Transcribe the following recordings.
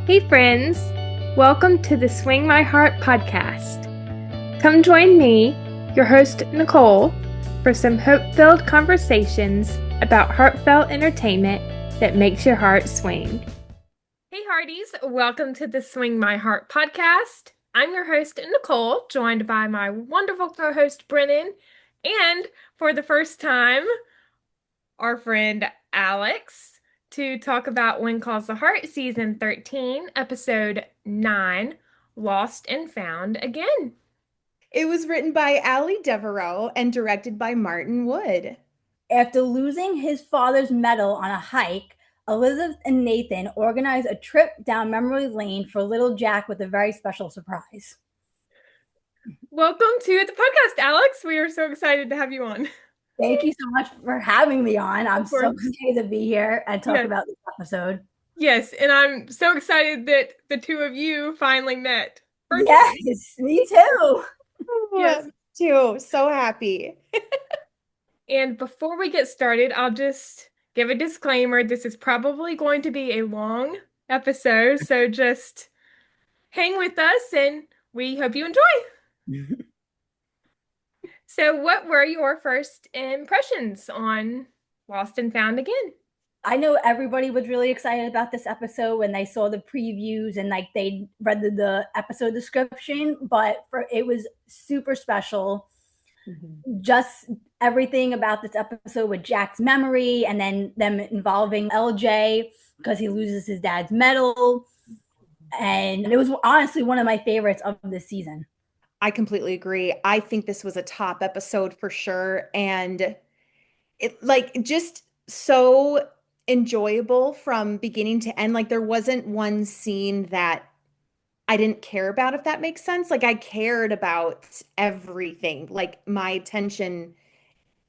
Hey, friends! Welcome to the Swing My Heart podcast. Come join me, your host, Nicole, for some hope-filled conversations about heartfelt entertainment that makes your heart swing. Hey, Hearties! Welcome to the Swing My Heart podcast. I'm your host, Nicole, joined by my wonderful co-host, Brennan, and for the first time, our friend, Alex, to talk about When Calls the Heart, Season 13, Episode 9, Lost and Found Again. It was written by Ali Devereaux and directed by Martin Wood. After losing his father's medal on a hike, Elizabeth and Nathan organize a trip down memory lane for little Jack with a very special surprise. Welcome to the podcast, Alex. We are so excited to have you on. Thank you so much for having me on. I'm so excited to be here and talk about this episode. Yes, and I'm so excited that the two of you finally met. Yes, me too. Yes, too. So happy. And before we get started, I'll just give a disclaimer. This is probably going to be a long episode, so just hang with us and we hope you enjoy. So what were your first impressions on Lost and Found Again? I know everybody was really excited about this episode when they saw the previews and like they read the episode description, but it was super special. Just everything about this episode with Jack's memory and then them involving LJ because he loses his dad's medal. And it was honestly one of my favorites of this season. I completely agree. I think this was a top episode for sure. And it just so enjoyable from beginning to end. Like there wasn't one scene that I didn't care about, if that makes sense. Like I cared about everything. Like my attention,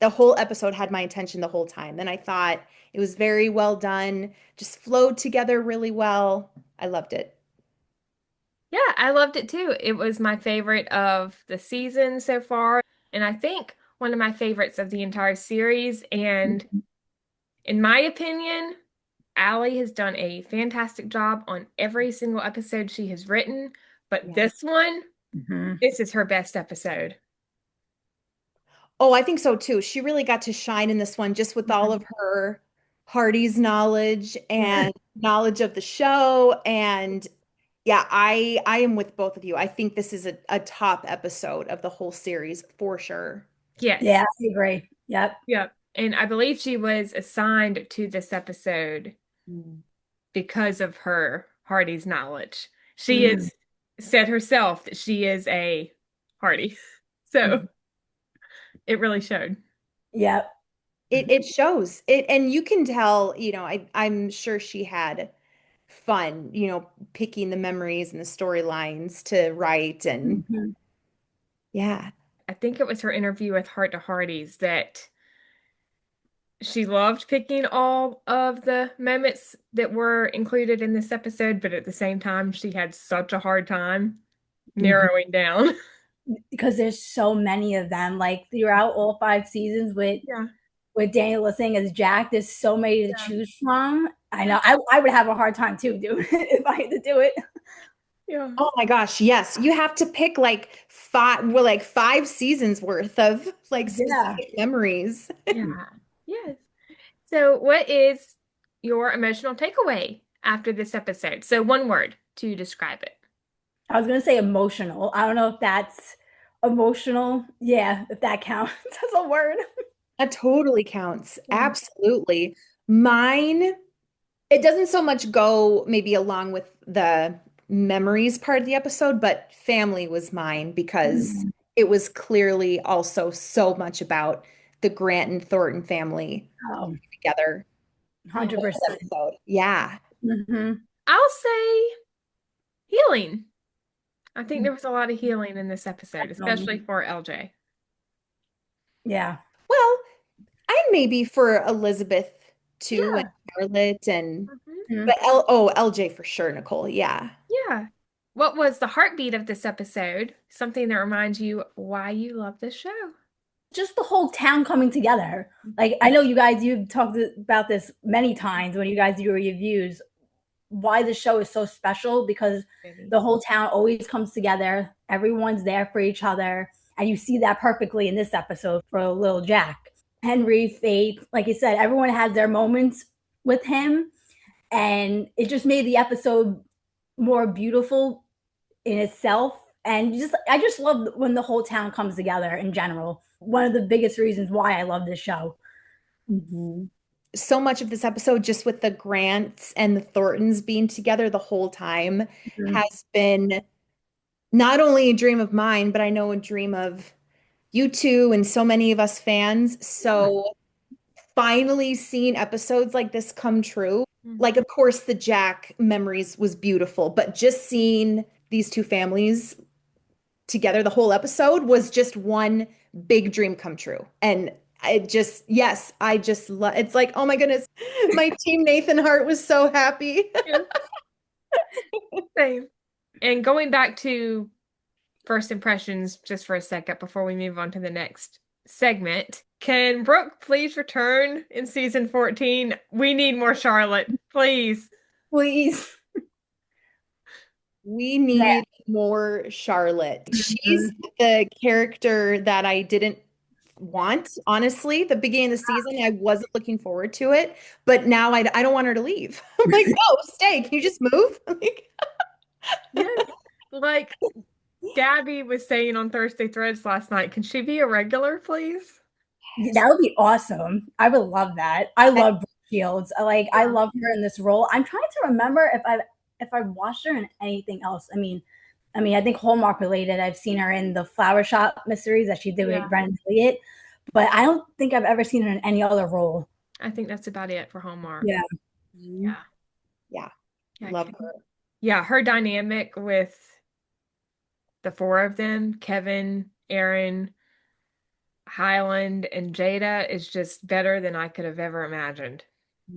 the whole episode had my attention the whole time. And I thought it was very well done, just flowed together really well. I loved it. Yeah, I loved it too. It was my favorite of the season so far. And I think one of my favorites of the entire series. And in my opinion, Ali has done a fantastic job on every single episode she has written. But this one, this is her best episode. Oh, I think so too. She really got to shine in this one just with all of her Hardy's knowledge and knowledge of the show. And yeah, I am with both of you. I think this is a top episode of the whole series for sure. Yes. Yeah, I agree. Yep. Yep. And I believe she was assigned to this episode because of her Hardy's knowledge. She has said herself that she is a Hardy. So it really showed. Yep. It shows it, and you can tell, I'm sure she had fun, picking the memories and the storylines to write and yeah. I think it was her interview with Heart to Hardy's that she loved picking all of the moments that were included in this episode, but at the same time, she had such a hard time narrowing down. Because there's so many of them, like throughout all 5 seasons with Daniel listening as Jack, there's so many to choose from. I know I would have a hard time too, dude, if I had to do it. Yeah. Oh my gosh, yes. You have to pick like 5 seasons worth of like specific memories. Yeah. Yes. So what is your emotional takeaway after this episode? So one word to describe it. I was gonna say emotional. I don't know if that's emotional. Yeah, if that counts as a word. That totally counts. Absolutely. Mine, it doesn't so much go maybe along with the memories part of the episode, but family was mine because it was clearly also so much about the Grant and Thornton family together. 100%. Yeah. I'll say healing. I think there was a lot of healing in this episode, especially for LJ. Yeah. Well, and maybe for Elizabeth too, and Charlotte and but LJ for sure, Nicole. Yeah. Yeah. What was the heartbeat of this episode? Something that reminds you why you love this show. Just the whole town coming together. Like I know you guys, you've talked about this many times when you guys do your reviews, why the show is so special, because the whole town always comes together. Everyone's there for each other. And you see that perfectly in this episode for little Jack. Henry, Faith, like you said, everyone has their moments with him. And it just made the episode more beautiful in itself. And I just love when the whole town comes together in general. One of the biggest reasons why I love this show. Mm-hmm. So much of this episode, just with the Grants and the Thorntons being together the whole time, has been not only a dream of mine, but I know a dream of you two and so many of us fans. So finally seeing episodes like this come true. Like, of course, the Jack memories was beautiful, but just seeing these two families together the whole episode was just one big dream come true. And I just love, it's like, oh my goodness, my team Nathan Hart was so happy. Same. And going back to first impressions just for a second before we move on to the next segment, can Brooke please return in season 14? We need more Charlotte, please. Please. We need more Charlotte. She's the character that I didn't want, honestly. The beginning of the season, I wasn't looking forward to it, but now I don't want her to leave. I'm like, no, stay. Can you just move? Like Gabby was saying on Thursday Threads last night, can she be a regular, please? That would be awesome. I would love that. I love Brooke Shields. I love her in this role. I'm trying to remember if I watched her in anything else. I mean, I think Hallmark related. I've seen her in the Flower Shop mysteries that she did with Brennan, but I don't think I've ever seen her in any other role. I think that's about it for Hallmark. Yeah. Love her. Yeah, her dynamic with the four of them, Kevin, Aaron, Highland, and Jada, is just better than I could have ever imagined.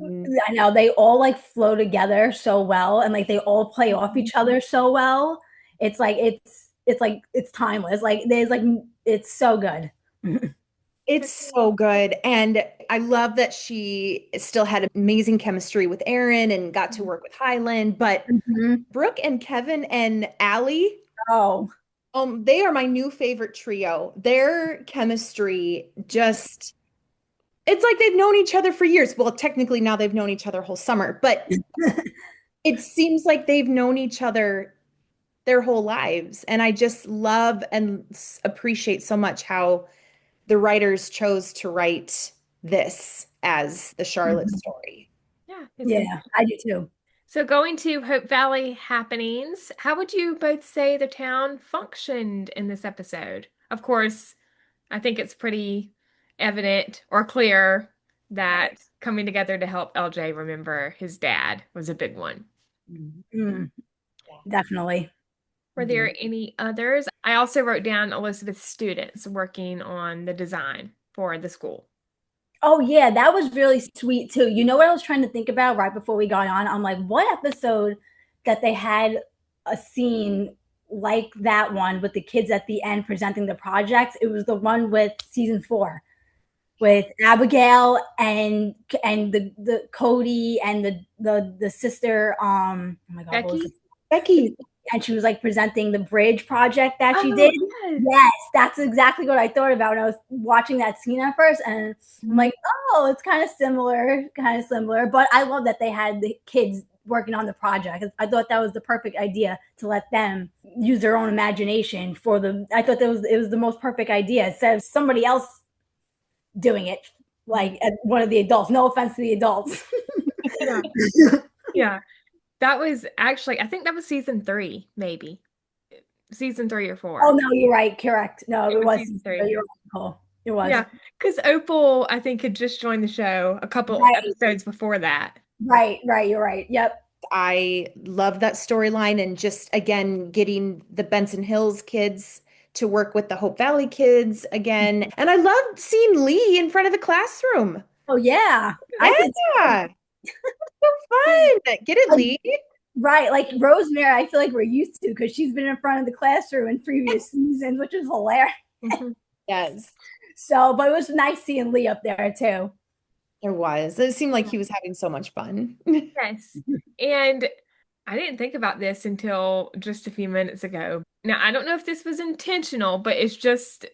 I know, they all like flow together so well, and like they all play off each other so well. It's like it's timeless. Like it's so good. It's so good. And I love that she still had amazing chemistry with Aaron and got to work with Highland. But Brooke and Kevin and Allie, they are my new favorite trio. Their chemistry just, it's like they've known each other for years. Well, technically now they've known each other whole summer, but it seems like they've known each other their whole lives. And I just love and appreciate so much how the writers chose to write this as the Charlotte story. Yeah, I do too. So going to Hope Valley happenings, how would you both say the town functioned in this episode? Of course, I think it's pretty evident or clear that coming together to help LJ remember his dad was a big one. Definitely. Were there any others? I also wrote down Elizabeth's students working on the design for the school. Oh, yeah, that was really sweet, too. You know what I was trying to think about right before we got on? I'm like, what episode that they had a scene like that one with the kids at the end presenting the projects? It was the one with season 4 with Abigail and the Cody and the sister. Oh my God, Becky. And she was like presenting the bridge project that she did. Yes, that's exactly what I thought about when I was watching that scene at first. And I'm like, oh, it's kind of similar. But I love that they had the kids working on the project. I thought that was the perfect idea to let them use their own imagination for I thought it was the most perfect idea instead of somebody else doing it, like one of the adults. No offense to the adults. Yeah. That was actually, I think that was season 3, maybe. Season 3 or 4. Oh, no, you're right. Correct. No, it was season 3. You're right. It was. Yeah, because Opal, I think, had just joined the show a couple episodes before that. Right. You're right. Yep. I love that storyline, and just, again, getting the Benson Hills kids to work with the Hope Valley kids again. And I loved seeing Lee in front of the classroom. Oh, yeah. So fun. Get it, Lee. Right. Like Rosemary, I feel like we're used to because she's been in front of the classroom in previous seasons, which is hilarious. Yes. So, but it was nice seeing Lee up there too. There was. It seemed like he was having so much fun. Yes. And I didn't think about this until just a few minutes ago. Now, I don't know if this was intentional, but it's just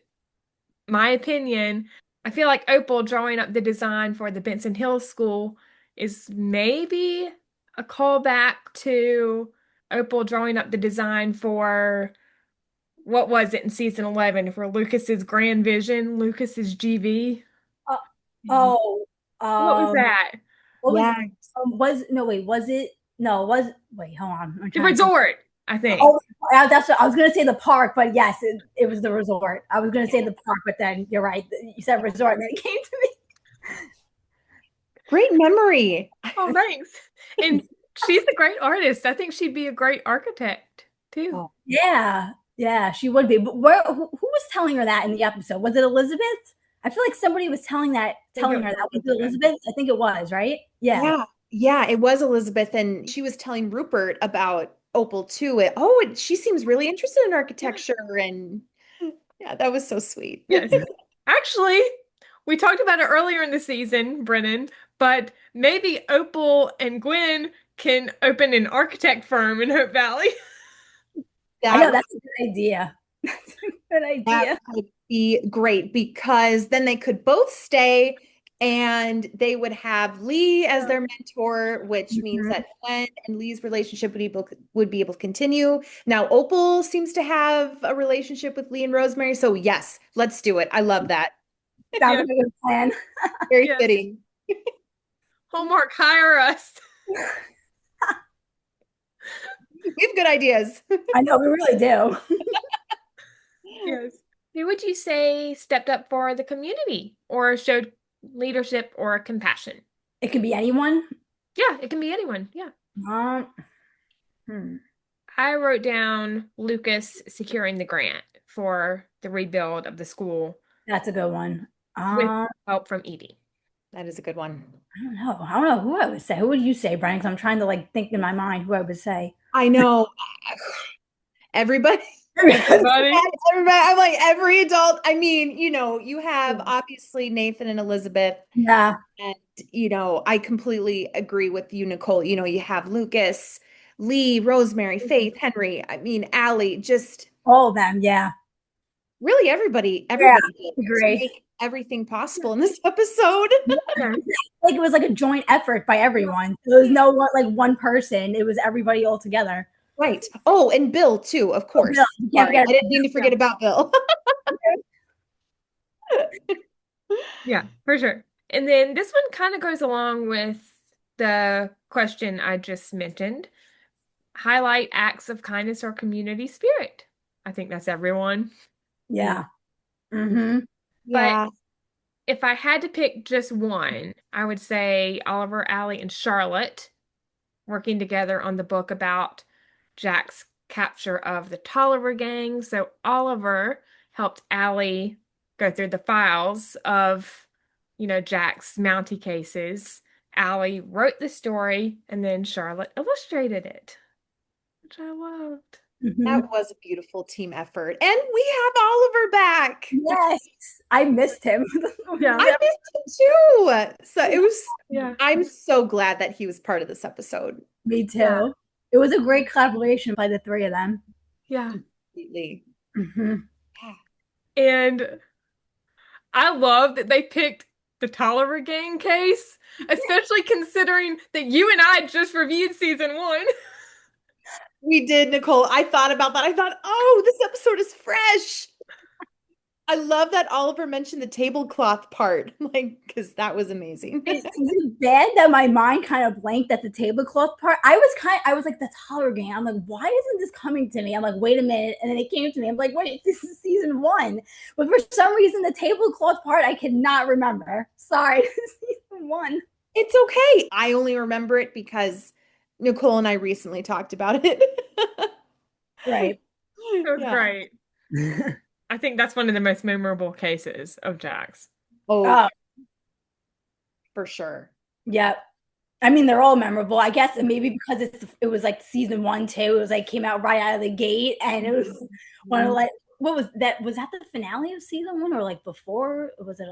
my opinion. I feel like Opal drawing up the design for the Benson Hill School is maybe a callback to Opal drawing up the design for what was it in season 11 for Lucas's Grand Vision, Lucas's GV. Uh, oh, What was that? what Yeah. was no wait, was it no was wait, hold on. I'm The trying to think. resort, I think. Oh, that's what I was gonna say the park, but yes, it was the resort. I was gonna say the park, but then you're right. You said resort, and then it came to me. Great memory. Oh, thanks. And she's a great artist. I think she'd be a great architect too. Oh. Yeah, she would be. But who was telling her that in the episode? Was it Elizabeth? I feel like somebody was telling her that. Was it Elizabeth? I think it was, right? Yeah. Yeah, it was Elizabeth, and she was telling Rupert about Opal too. She seems really interested in architecture, and yeah, that was so sweet. Yes. Actually, we talked about it earlier in the season, Brennan, but maybe Opal and Gwen can open an architect firm in Hope Valley. I know that's a good idea. That's a good idea. That would be great because then they could both stay and they would have Lee as their mentor, which means that Gwen and Lee's relationship would be able to continue. Now, Opal seems to have a relationship with Lee and Rosemary. So yes, let's do it. I love that. Sounds like a good plan. Very fitting. Hallmark, hire us. We have good ideas. I know, we really do. Yes. Who would you say stepped up for the community or showed leadership or compassion? It can be anyone. Yeah, it can be anyone. Yeah. I wrote down Lucas securing the grant for the rebuild of the school. That's a good one. With help from Edie. That is a good one. I don't know who I would say. Who would you say, Brian? Because I'm trying to think in my mind who I would say. I know. Everybody. Everybody. I'm like every adult. I mean, you have obviously Nathan and Elizabeth. Yeah. And, I completely agree with you, Nicole. You have Lucas, Lee, Rosemary, Faith, Henry. I mean, Allie, just all of them. Yeah. Really everybody agree. Make everything possible in this episode. It was like a joint effort by everyone. There was no one person. It was everybody all together. Right. Oh, and Bill too, of course. I didn't mean to forget about Bill. Yeah, for sure. And then this one kind of goes along with the question I just mentioned. Highlight acts of kindness or community spirit. I think that's everyone. Yeah. Mm-hmm. But if I had to pick just one, I would say Oliver, Allie, and Charlotte working together on the book about Jack's capture of the Tolliver gang. So Oliver helped Allie go through the files of, Jack's Mountie cases. Allie wrote the story, and then Charlotte illustrated it, which I loved. Mm-hmm. That was a beautiful team effort. And we have Oliver back. Yes. I missed him. Yeah. I missed him too. So it was, I'm so glad that he was part of this episode. Me too. Yeah. It was a great collaboration by the three of them. Yeah. Completely. Mm-hmm. And I love that they picked the Tolliver gang case, especially considering that you and I just reviewed season 1. We did, Nicole. I thought about that. I thought, this episode is fresh. I love that Oliver mentioned the tablecloth part, because that was amazing. Is it bad that my mind kind of blanked at the tablecloth part? I was like, the Tolliver gang. I'm like, why isn't this coming to me? I'm like, wait a minute. And then it came to me. I'm like, wait, this is season 1. But for some reason, the tablecloth part, I cannot remember. Sorry, season 1. It's okay. I only remember it because Nicole and I recently talked about it. Right. It was great. I think that's one of the most memorable cases of Jack's. Oh, for sure. Yeah. I mean, they're all memorable, I guess. And maybe because it was like season 1 too. It was came out right out of the gate, and it was one of what was that? Was that the finale of season 1 or before? Was it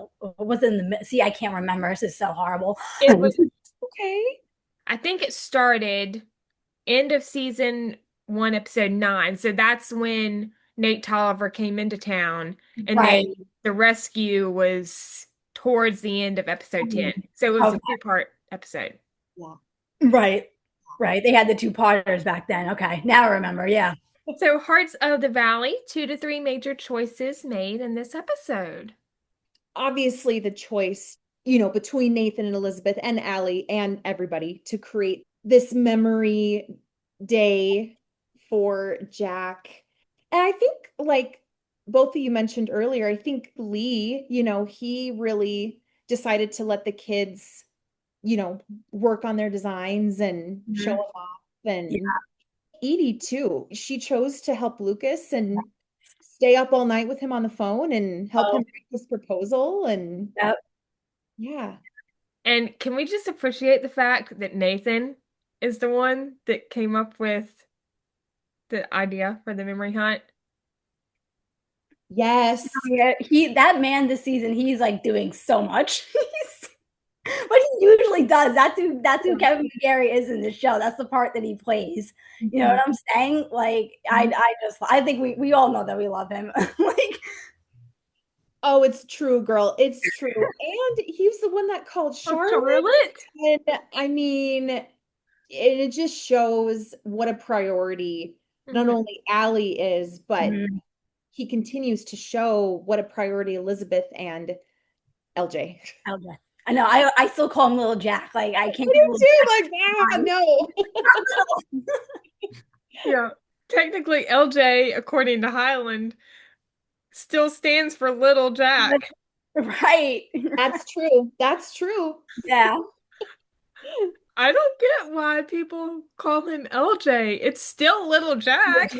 in the? See, I can't remember. This is so horrible. It was okay. I think it started end of season 1, episode 9. So that's when Nate Tolliver came into town, and Right. then the rescue was towards the end of episode 10. So it was Okay. a 2-part episode. Yeah. Right. Right. They had the 2-parters back then. Okay. Now I remember. Yeah. So Hearts of the Valley, 2 to 3 major choices made in this episode. Obviously the choice, between Nathan and Elizabeth and Allie and everybody to create this memory day for Jack. And I think, like both of you mentioned earlier, I think Lee, he really decided to let the kids, work on their designs and show them off. And Edie too, she chose to help Lucas and stay up all night with him on the phone and help him write this proposal. And Yep. yeah. And can we just appreciate the fact that Nathan is the one that came up with the idea for the memory hunt? Yes. Yeah, that man this season, he's like doing so much. But he usually does. That's who Kevin McGarry is in this show. That's the part that he plays. You know what I'm saying? Like I think we all know that we love him. Like, oh, it's true, girl. It's true. And he was the one that called Charlotte. And I mean, it just shows what a priority not only Allie is, but he continues to show what a priority Elizabeth and LJ. LJ. I know. I still call him Little Jack. Like I can't. You too. Like, no. Yeah. Technically, LJ, according to Highland, still stands for Little Jack. Right. That's true. That's true. Yeah. I don't get why people call him LJ. It's still Little Jack.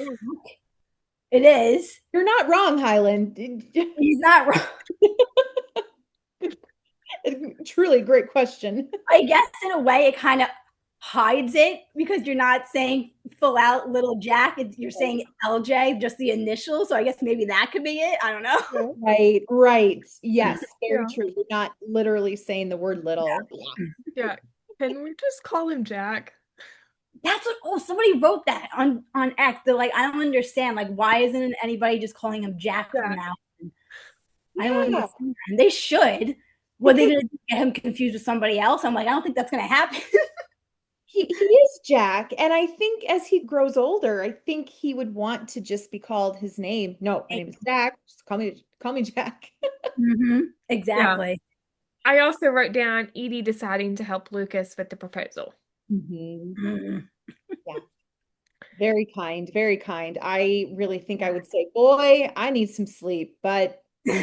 It is. You're not wrong, Highland. He's not wrong. Truly great question. I guess in a way it kind of hides it because you're not saying full out Little Jack. You're saying LJ, just the initial. So I guess maybe that could be it. I don't know. Right. Yes, very true. You're not literally saying the word little. Yeah. Can we just call him Jack? That's what somebody wrote that on X. They're like, I don't understand. Like, why isn't anybody just calling him Jack from now on? I don't understand. They should. Were they going to get him confused with somebody else? I'm like, I don't think that's going to happen. He is Jack, and I think as he grows older, I think he would want to just be called his name. No, my name is Jack. Just call me Jack. Exactly. Yeah. I also wrote down Edie deciding to help Lucas with the proposal. Yeah. Very kind, very kind. I really think I would say, boy, I need some sleep, but she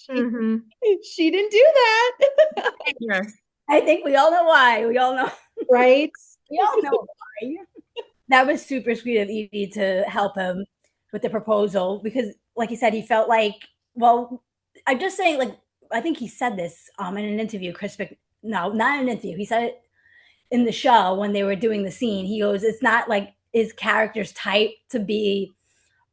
didn't do that. Yes. I think we all know why. We all know. Right? We all know why. That was super sweet of Edie to help him with the proposal because, like he said, he felt like, well, I'm just saying, like, I think he said this in an interview, no, not an interview. He said it in the show when they were doing the scene. He goes, it's not like his character's type to be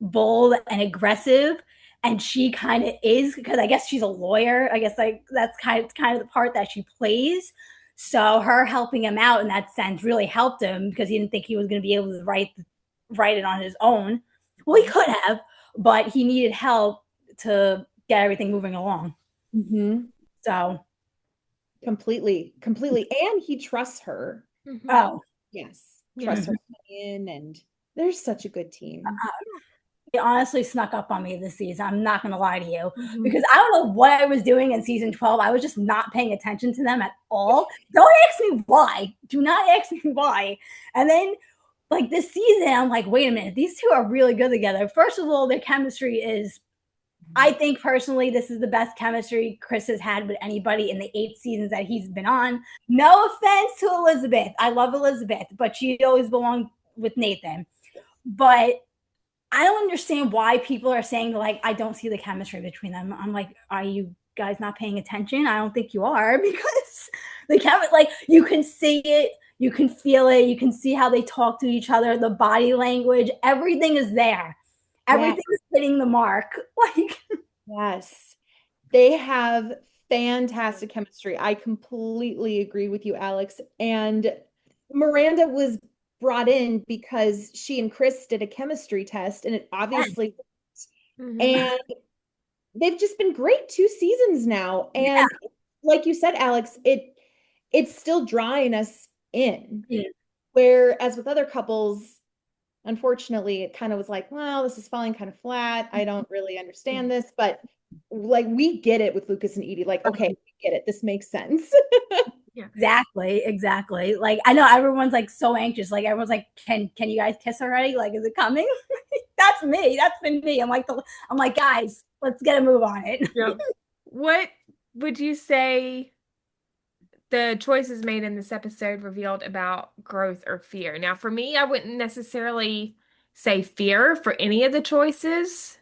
bold and aggressive. And she kind of is, because I guess she's a lawyer. I guess like that's kind of the part that she plays. So her helping him out in that sense really helped him because he didn't think he was going to be able to write it on his own. Well, he could have, but he needed help to get everything moving along. So completely. And he trusts her. Oh, yes. Trusts her in, and they're such a good team. It honestly snuck up on me this season. I'm not going to lie to you because I don't know what I was doing in season 12. I was just not paying attention to them at all. Don't ask me why. Do not ask me why. And then like this season, I'm like, wait a minute. These two are really good together. First of all, their chemistry is, I think personally, this is the best chemistry Chris has had with anybody in the 8 seasons that he's been on. No offense to Elizabeth. I love Elizabeth, but she always belonged with Nathan. But I don't understand why people are saying like, I don't see the chemistry between them. I'm like, are you guys not paying attention? I don't think you are because the chemistry, like you can see it, you can feel it, you can see how they talk to each other, the body language, everything is there. Everything is hitting the mark. Like, yes, they have fantastic chemistry. I completely agree with you, Alex. And Miranda was brought in because she and Chris did a chemistry test and it obviously and they've just been great 2 seasons now. And like you said, Alex, it's still drawing us in. Yeah. Whereas with other couples, unfortunately, it kind of was like, well, this is falling kind of flat. I don't really understand this, but like we get it with Lucas and Edie. Like, okay, we get it. This makes sense. Exactly. Like I know everyone's like so anxious. Like everyone's like, can you guys kiss already? Like, is it coming? That's me. That's been me. I'm like, guys, let's get a move on it. Yep. What would you say the choices made in this episode revealed about growth or fear? Now, for me, I wouldn't necessarily say fear for any of the choices,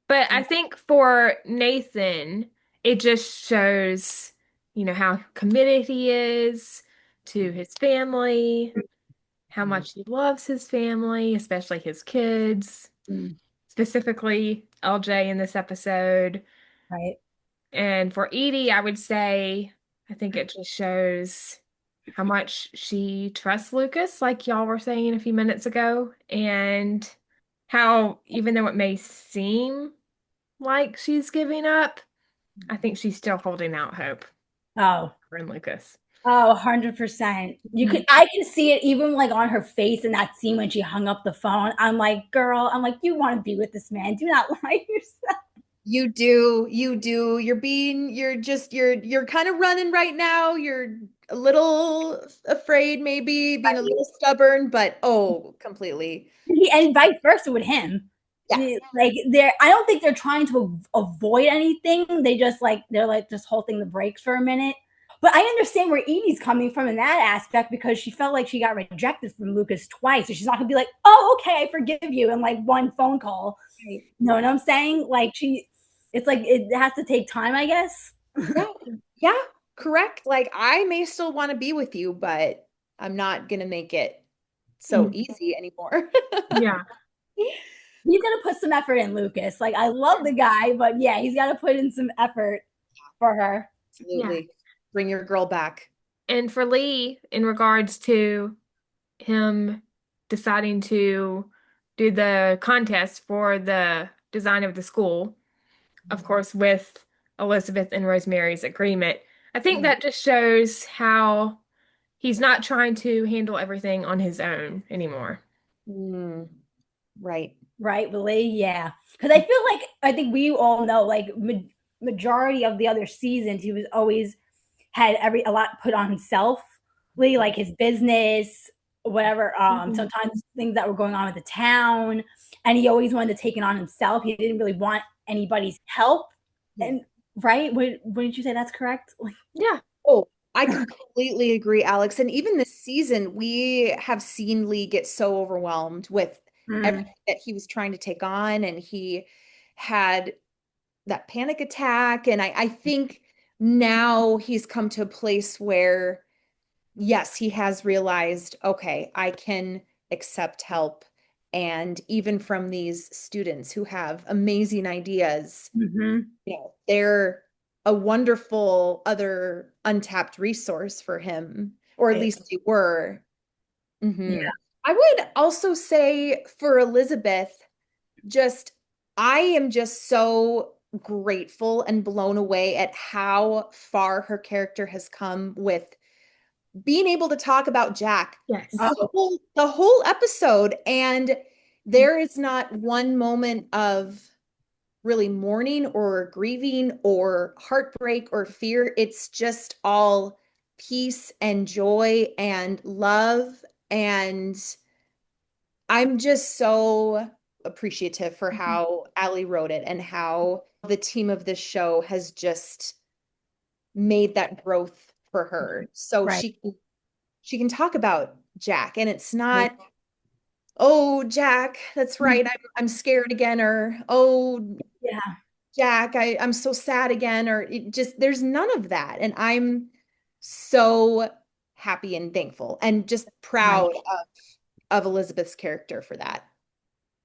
but I think for Nathan, it just shows, how committed he is to his family, how much he loves his family, especially his kids, specifically LJ in this episode. Right. And for Edie, I would say, I think it just shows how much she trusts Lucas, like y'all were saying a few minutes ago, and how, even though it may seem like she's giving up, I think she's still holding out hope Oh, for Lucas. Oh, 100%. I can see it even like on her face in that scene when she hung up the phone. I'm like, girl, you want to be with this man. Do not lie to yourself. You do. You're kind of running right now. You're a little afraid, maybe being a little stubborn, but completely. And vice versa with him. Yeah. Like I don't think they're trying to avoid anything. They're like just holding the brakes for a minute. But I understand where Edie's coming from in that aspect because she felt like she got rejected from Lucas twice. So she's not gonna be like, oh, okay, I forgive you in like one phone call. Right. You know what I'm saying? Like it's like it has to take time, I guess. Yeah, correct. Like I may still want to be with you, but I'm not gonna make it so easy anymore. Yeah. He's gonna put some effort in, Lucas. Like I love the guy, but yeah, he's got to put in some effort for her. Absolutely. Yeah. Bring your girl back. And for Lee, in regards to him deciding to do the contest for the design of the school, of course, with Elizabeth and Rosemary's agreement, I think that just shows how he's not trying to handle everything on his own anymore. Right. Right, Lee, yeah. Because I think we all know, like, majority of the other seasons, he was always had a lot put on himself, Lee, like his business, whatever. Sometimes things that were going on with the town, and he always wanted to take it on himself. He didn't really want anybody's help. And right, wouldn't you say that's correct? Yeah. Oh, I completely agree, Alex. And even this season, we have seen Lee get so overwhelmed with everything that he was trying to take on, and he had that panic attack. And I think now he's come to a place where, yes, he has realized, okay, I can accept help. And even from these students who have amazing ideas, they're a wonderful other untapped resource for him, or at least they were. Yeah. I would also say for Elizabeth, I am just so grateful and blown away at how far her character has come with being able to talk about Jack. Yes. The whole episode. And there is not one moment of really mourning or grieving or heartbreak or fear. It's just all peace and joy and love. And I'm just so appreciative for how Ali wrote it and how the team of this show has just made that growth for her. So she can talk about Jack, and it's not, oh, Jack, that's right, I'm scared again, or oh, yeah, Jack, I'm so sad again, or there's none of that. And I'm so happy and thankful and just proud of Elizabeth's character for that.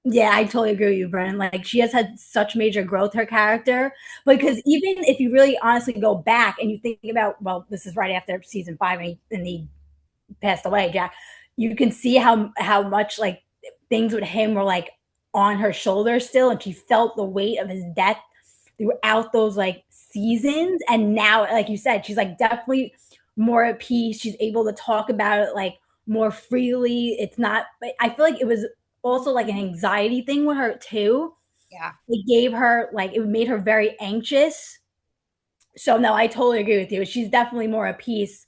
Yeah, I totally agree with you, Brennan. Like she has had such major growth, her character, because even if you really honestly go back and you think about, well, this is right after season 5 and he passed away, Jack. you can see how much like things with him were like on her shoulders still, and she felt the weight of his death throughout those like seasons. And now, like you said, she's like definitely more at peace. She's able to talk about it like more freely. It's not, I feel like it was also like an anxiety thing with her too. Yeah. It gave her like, it made her very anxious. So no, I totally agree with you. She's definitely more at peace,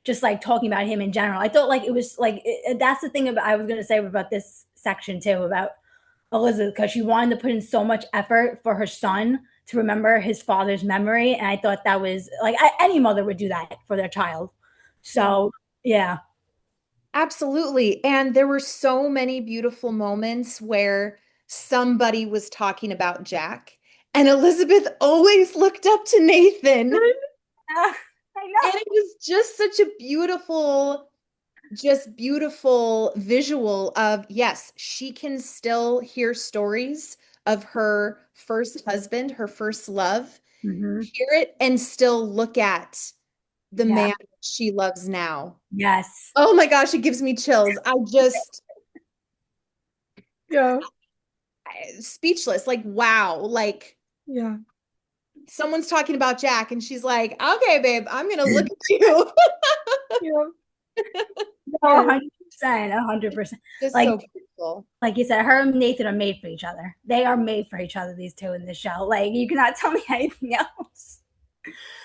just like talking about him in general. I thought like it was like that's the thing about I was going to say about this section too about Elizabeth, because she wanted to put in so much effort for her son to remember his father's memory, and I thought that was like any mother would do that for their child. So yeah. Absolutely. And there were so many beautiful moments where somebody was talking about Jack, and Elizabeth always looked up to Nathan. I know. And it was just such a beautiful visual of, yes, she can still hear stories of her first husband, her first love, hear it and still look at the man she loves now. Yes. Oh my gosh, it gives me chills. Yeah. Speechless. Like, wow. Like, Yeah. someone's talking about Jack and she's like, okay, babe, I'm gonna look at you. Yeah. No, 100%, 100%. Just Like, so beautiful. like you said, her and Nathan are made for each other. They are made for each other, these two in this show. Like, you cannot tell me anything else.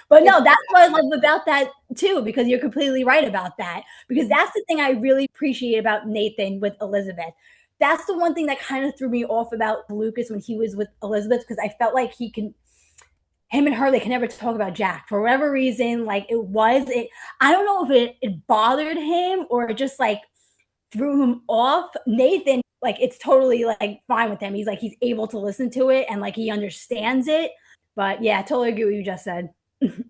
But no, that's what I love about that too, because you're completely right about that. Because that's the thing I really appreciate about Nathan with Elizabeth. That's the one thing that kind of threw me off about Lucas when he was with Elizabeth, because I felt like him and her, they can never talk about Jack for whatever reason. Like I don't know if it bothered him or it just like threw him off. Nathan, like it's totally like fine with him. He's able to listen to it and like he understands it. But yeah, I totally agree with what you just said.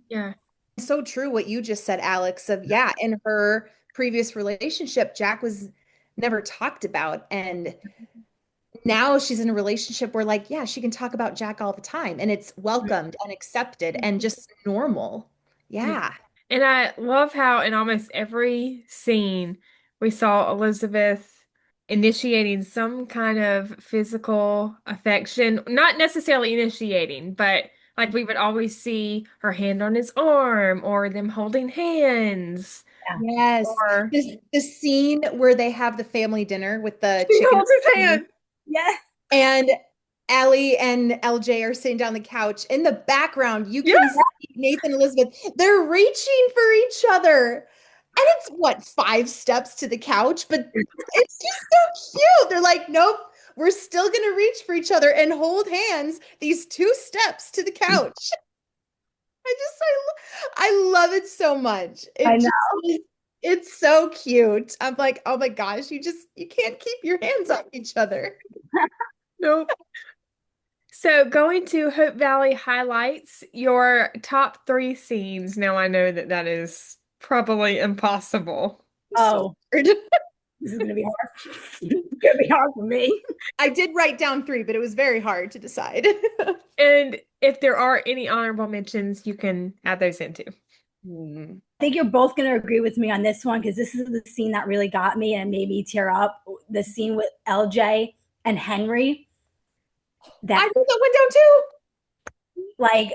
Yeah. So true what you just said, Alex, of yeah, in her previous relationship, Jack was never talked about. And now she's in a relationship where, like, yeah, she can talk about Jack all the time and it's welcomed and accepted and just normal. Yeah. And I love how in almost every scene we saw Elizabeth initiating some kind of physical affection. Not necessarily initiating, but like we would always see her hand on his arm or them holding hands. Yes. Or The scene where they have the family dinner with the he chicken. holds his hand. Yeah. And Allie and LJ are sitting down the couch. In the background, you can Yes. see Nathan and Elizabeth. They're reaching for each other. And it's what, 5 steps to the couch, but it's just so cute. They're like, nope, we're still going to reach for each other and hold hands these 2 steps to the couch. I love it so much. I know. It's so cute. I'm like, oh my gosh, you can't keep your hands off each other. Nope. So going to Hope Valley highlights, your top 3 scenes. Now I know that that is probably impossible. Oh, So this is gonna be hard. It's gonna be hard for me. I did write down 3, but it was very hard to decide. And if there are any honorable mentions, you can add those in too. I think you're both going to agree with me on this one because this is the scene that really got me and made me tear up. The scene with LJ and Henry. I think that went down too. Like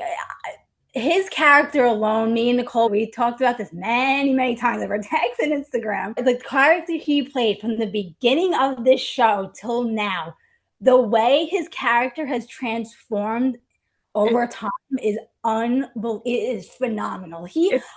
his character alone, me and Nicole, we talked about this many, many times over text and Instagram. The character he played from the beginning of this show till now, the way his character has transformed over time is unbelievable. It is phenomenal.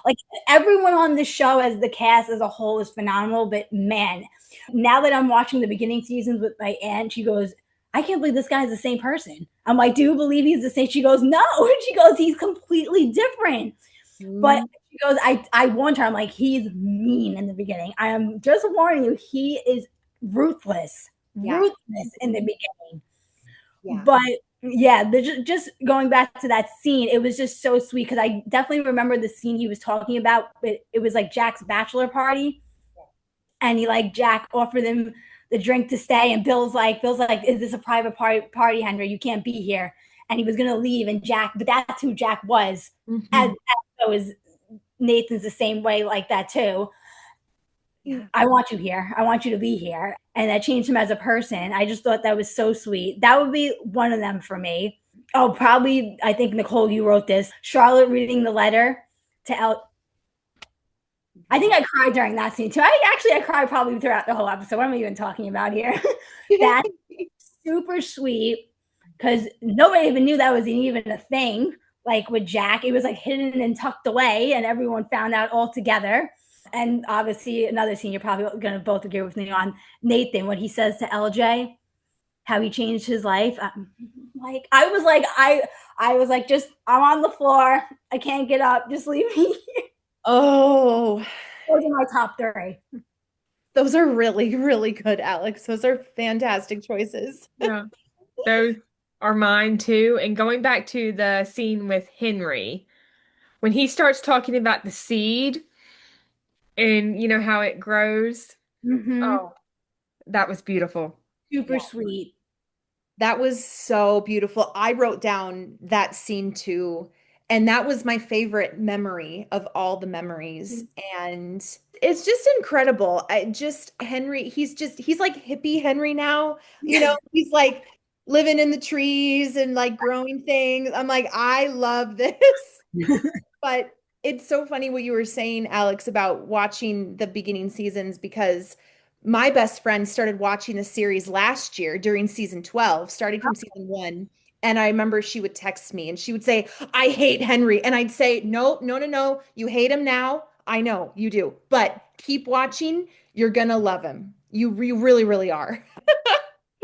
Like everyone on the show as the cast as a whole is phenomenal, but man, now that I'm watching the beginning seasons with my aunt, she goes, I can't believe this guy is the same person. I'm like, do you believe he's the same? She goes, no. She goes, he's completely different. But she goes, I warned her. I'm like, he's mean in the beginning. I am just warning you, he is ruthless in the beginning. Yeah. But yeah, just going back to that scene, it was just so sweet because I definitely remember the scene he was talking about. It was like Jack's bachelor party, and Jack offered him the drink to stay, and Bill's like, is this a private party, Henry? You can't be here. And he was gonna leave, and but that's who Jack was. As so is Nathan's the same way like that too. I want you here. I want you to be here. And that changed him as a person. I just thought that was so sweet. That would be one of them for me. Oh, probably, I think, Nicole, you wrote this. Charlotte reading the letter to El. I think I cried during that scene too. I cried probably throughout the whole episode. What am I even talking about here? That's super sweet because nobody even knew that was even a thing. Like with Jack, it was like hidden and tucked away, and everyone found out all together. And obviously, another scene you're probably going to both agree with me on, Nathan, when he says to LJ how he changed his life. I was like, just I'm on the floor. I can't get up. Just leave me. Oh, those are my top 3. Those are really, really good, Alex. Those are fantastic choices. Yeah, those are mine too. And going back to the scene with Henry, when he starts talking about the seed and how it grows. Oh, that was beautiful. Super sweet. That was so beautiful. I wrote down that scene too, and that was my favorite memory of all the memories. And it's just incredible. Henry, he's like hippie Henry now. He's like living in the trees and like growing things. I'm like, I love this. But it's so funny what you were saying, Alex, about watching the beginning seasons because my best friend started watching the series last year during season 12, starting from season 1. And I remember she would text me and she would say, I hate Henry. And I'd say, no, no, no, no. You hate him now. I know you do, but keep watching. You're going to love him. You really, really are.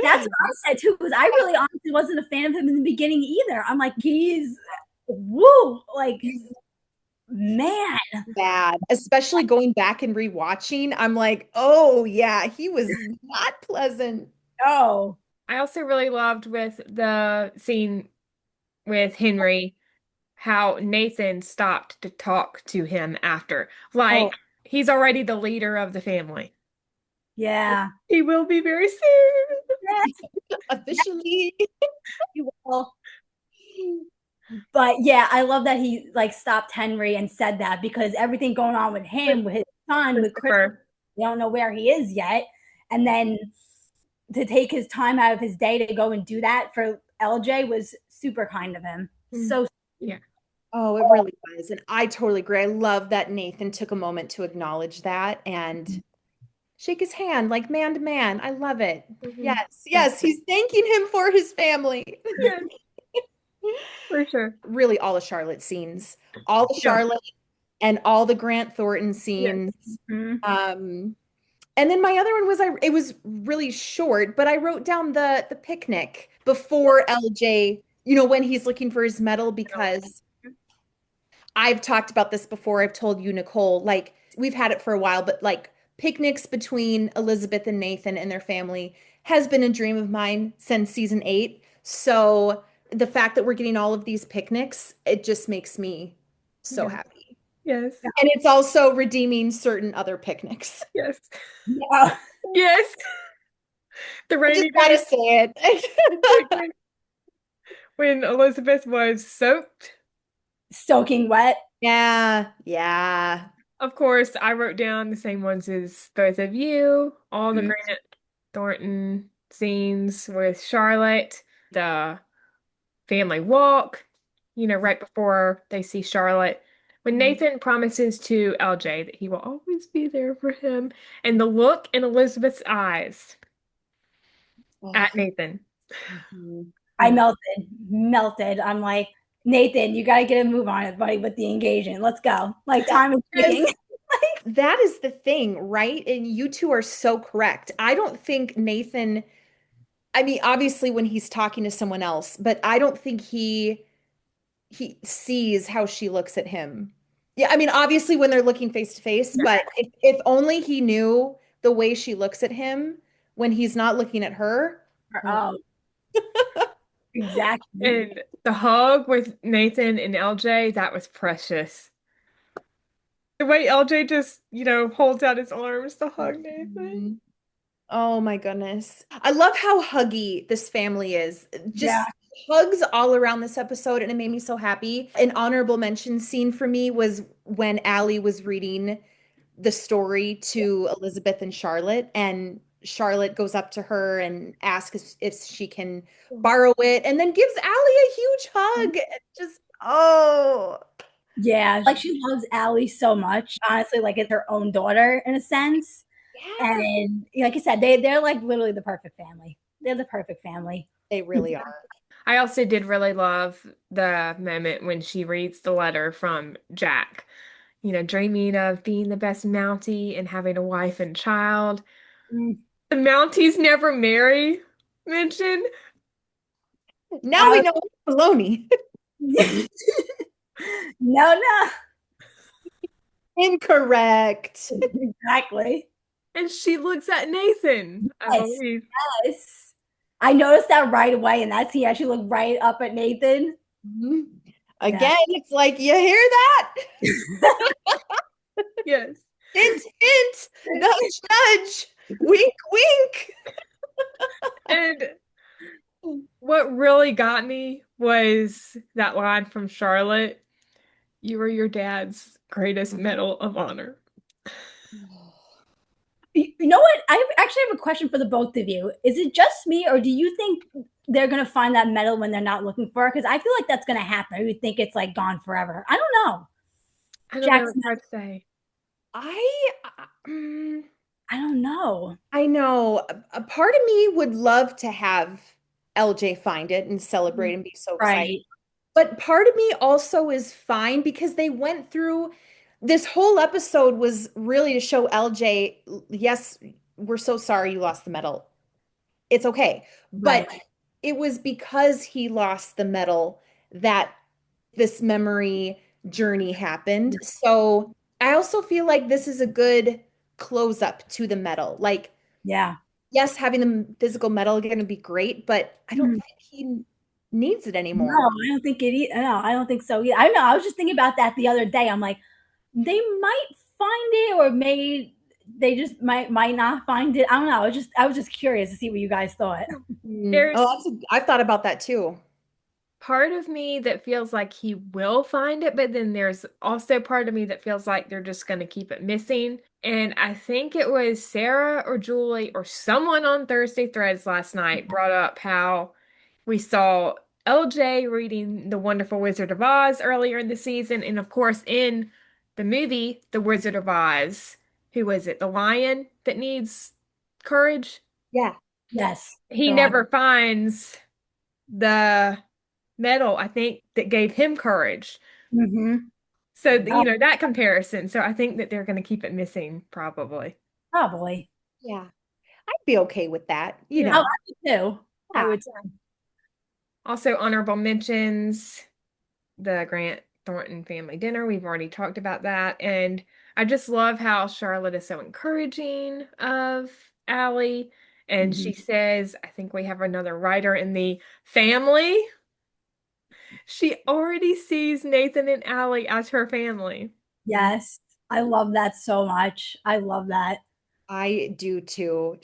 That's what I said too, because I really honestly wasn't a fan of him in the beginning either. I'm like, he's woo, like man. Bad, especially going back and rewatching. I'm like, oh yeah, he was not pleasant. Oh, I also really loved with the scene with Henry how Nathan stopped to talk to him after. Like, he's already the leader of the family. Yeah. He will be very soon. Officially. He will. But yeah, I love that he like stopped Henry and said that because everything going on with him, with his son, with Chris, we don't know where he is yet. And then to take his time out of his day to go and do that for LJ was super kind of him. So yeah. Oh, it really was. And I totally agree. I love that Nathan took a moment to acknowledge that and shake his hand like man to man. I love it. Yes. He's thanking him for his family. Yeah. For sure. Really, all the Charlotte scenes, all the Charlotte and all the Grant Thornton scenes. And then my other one was it was really short, but I wrote down the picnic before LJ, when he's looking for his medal, because I've talked about this before. I've told you, Nicole, like we've had it for a while, but like picnics between Elizabeth and Nathan and their family has been a dream of mine since season 8. So the fact that we're getting all of these picnics, it just makes me so happy. Yes. And it's also redeeming certain other picnics. Yes. Yeah. Yes. The rainy day. Gotta say it. When Elizabeth was soaking wet. Yeah. Of course, I wrote down the same ones as both of you. All the Grant Thornton scenes with Charlotte, the family walk, right before they see Charlotte. When Nathan promises to LJ that he will always be there for him, and the look in Elizabeth's eyes at Nathan. I melted. I'm like, Nathan, you got to get a move on it, buddy, with the engagement. Let's go. Like, time is ticking. That is the thing, right? And you two are so correct. I don't think Nathan, I mean, obviously when he's talking to someone else, but I don't think he sees how she looks at him. Yeah, I mean, obviously when they're looking face to face, but if only he knew the way she looks at him when he's not looking at her. Oh. Exactly. And the hug with Nathan and LJ, that was precious. The way LJ just, holds out his arms to hug Nathan. Oh my goodness. I love how huggy this family is. Just hugs all around this episode, and it made me so happy. An honorable mention scene for me was when Allie was reading the story to Elizabeth and Charlotte, and Charlotte goes up to her and asks if she can borrow it, and then gives Allie a huge hug. And just, oh. Yeah, like she loves Allie so much. Honestly, like it's her own daughter in a sense. Yeah. And like I said, they're like literally the perfect family. They're the perfect family. They really are. I also did really love the moment when she reads the letter from Jack, dreaming of being the best Mountie and having a wife and child. Mm. The Mounties never marry mentioned. Now we know it's baloney. No. Incorrect. Exactly. And she looks at Nathan, I believe. Yes. I noticed that right away, and that's he actually looked right up at Nathan. Again, it's like, you hear that? Yes. Hint, hint, nudge, nudge, wink, wink. And what really got me was that line from Charlotte, "You were your dad's greatest medal of honor." You know what? I actually have a question for the both of you. Is it just me, or do you think they're going to find that medal when they're not looking for it? Because I feel like that's going to happen. I would think it's like gone forever. I don't know. I don't know. It's hard to say. I don't know. I know. A part of me would love to have LJ find it and celebrate and be so excited. Right. But part of me also is fine because they went through this whole episode was really to show LJ, yes, we're so sorry you lost the medal. It's okay. But it was because he lost the medal that this memory journey happened. So I also feel like this is a good close up to the medal. Like, yeah, yes, having the physical medal going to be great, but I don't think he needs it anymore. No, I don't think it. No, I don't think so. Yeah, I know. I was just thinking about that the other day. I'm like, they might find it, or they just might not find it. I don't know. I was just curious to see what you guys thought. I've thought about that too. Part of me that feels like he will find it, but then there's also part of me that feels like they're just going to keep it missing. And I think it was Sarah or Julie or someone on Thursday Threads last night brought up how we saw LJ reading The Wonderful Wizard of Oz earlier in the season. And of course, in the movie, The Wizard of Oz, who was it? The lion that needs courage? Yeah. Yes. He never finds the medal, I think, that gave him courage. So, that comparison. So I think that they're going to keep it missing, probably. Probably. Yeah. I'd be okay with that. I would too. I would too. Also, honorable mentions, the Grant Thornton family dinner. We've already talked about that. And I just love how Charlotte is so encouraging of Allie. And she says, I think we have another writer in the family. She already sees Nathan and Allie as her family. Yes. I love that so much. I love that. I do too.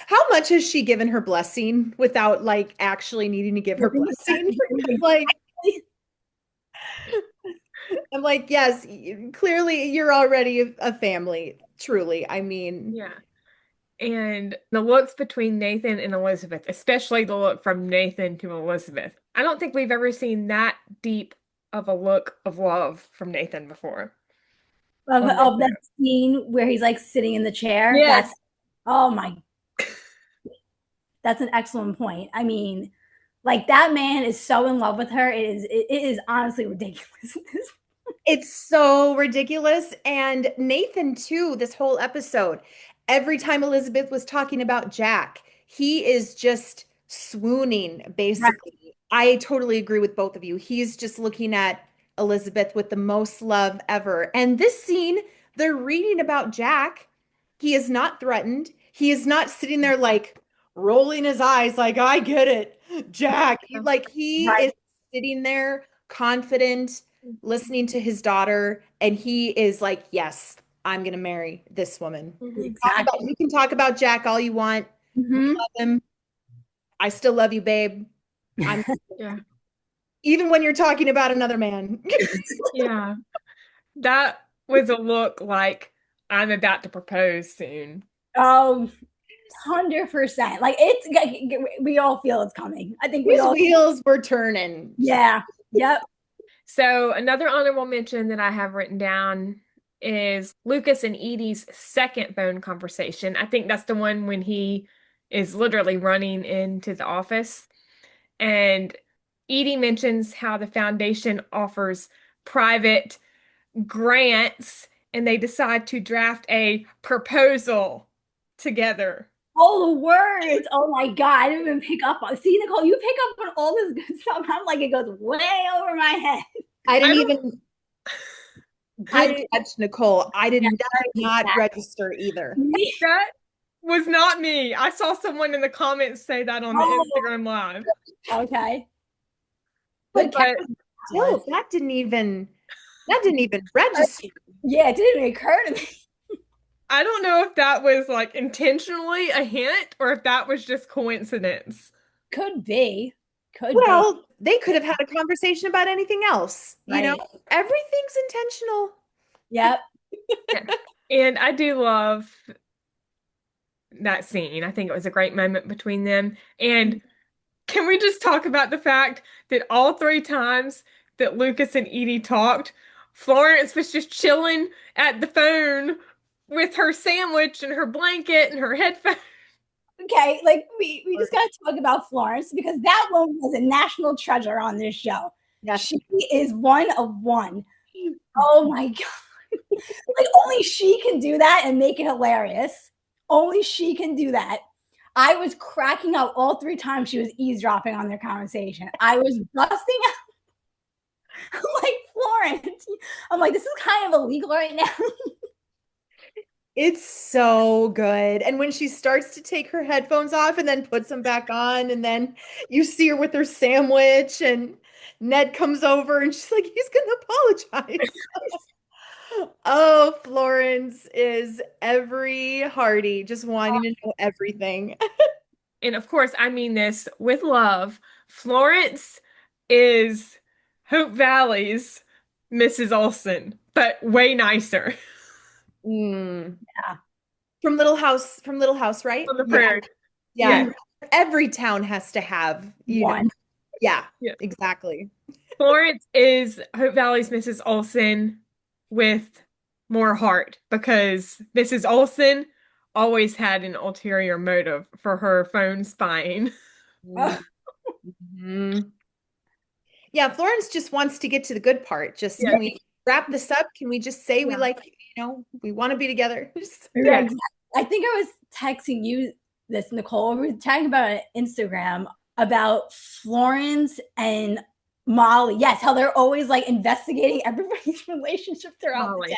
How much has she given her blessing without like actually needing to give her blessing? Like, I'm like, yes, clearly you're already a family. Truly. I mean, yeah. And the looks between Nathan and Elizabeth, especially the look from Nathan to Elizabeth. I don't think we've ever seen that deep of a look of love from Nathan before. Of that scene where he's like sitting in the chair. Yes. That's an excellent point. I mean, like that man is so in love with her. It is honestly ridiculous. It's so ridiculous. And Nathan too, this whole episode, every time Elizabeth was talking about Jack, he is just swooning, basically. Right. I totally agree with both of you. He's just looking at Elizabeth with the most love ever. And this scene, they're reading about Jack. He is not threatened. He is not sitting there like rolling his eyes like, I get it, Jack. Like he is sitting there confident, listening to his daughter, and he is like, yes, I'm going to marry this woman. Exactly. You can talk about Jack all you want. We love him. I still love you, babe. Even when you're talking about another man. Yeah. That was a look like I'm about to propose soon. Oh, 100%. Like we all feel it's coming. I think we His all. wheels were turning. Yeah. Yep. So another honorable mention that I have written down is Lucas and Edie's second phone conversation. I think that's the one when he is literally running into the office. And Edie mentions how the foundation offers private grants and they decide to draft a proposal together. All the words. Oh my God. I didn't even pick up on. See, Nicole, you pick up on all this good stuff. I'm like, it goes way over my head. I didn't I even. Good catch, Nicole. I did not register either. That was not me. I saw someone in the comments say that on the Instagram Live. Okay. But still, that didn't even register. Yeah, it didn't even occur to me. I don't know if that was like intentionally a hint or if that was just coincidence. Could be. Well, they could have had a conversation about anything else. Right. You know, everything's intentional. Yep. Yeah. And I do love that scene. I think it was a great moment between them. And can we just talk about the fact that all three times that Lucas and Edie talked, Florence was just chilling at the phone with her sandwich and her blanket and her headphones. Okay, like we just gotta talk about Florence because that woman was a national treasure on this show. Yes. She is one of one. Oh my God. Like only she can do that and make it hilarious. Only she can do that. I was cracking up all three times she was eavesdropping on their conversation. I was busting out. I'm like, Florence. I'm like, this is kind of illegal right now. It's so good. And when she starts to take her headphones off and then puts them back on, and then you see her with her sandwich, and Ned comes over and she's like, he's going to apologize. Oh, Florence is every Hardy, just wanting to know everything. And of course, I mean this with love. Florence is Hope Valley's Mrs. Olsen, but way nicer. Yeah. From Little House, right? On the prairie. Yeah. Every town has to have one. Yeah, exactly. Florence is Hope Valley's Mrs. Olsen with more heart because Mrs. Olsen always had an ulterior motive for her phone spying. Mm-hmm. Yeah, Florence just wants to get to the good part. Just can we wrap this up? Can we just say we like, we want to be together? Yeah. I think I was texting you this, Nicole. We were talking about it on Instagram about Florence and Molly. Yes, how they're always like investigating everybody's relationship throughout the town.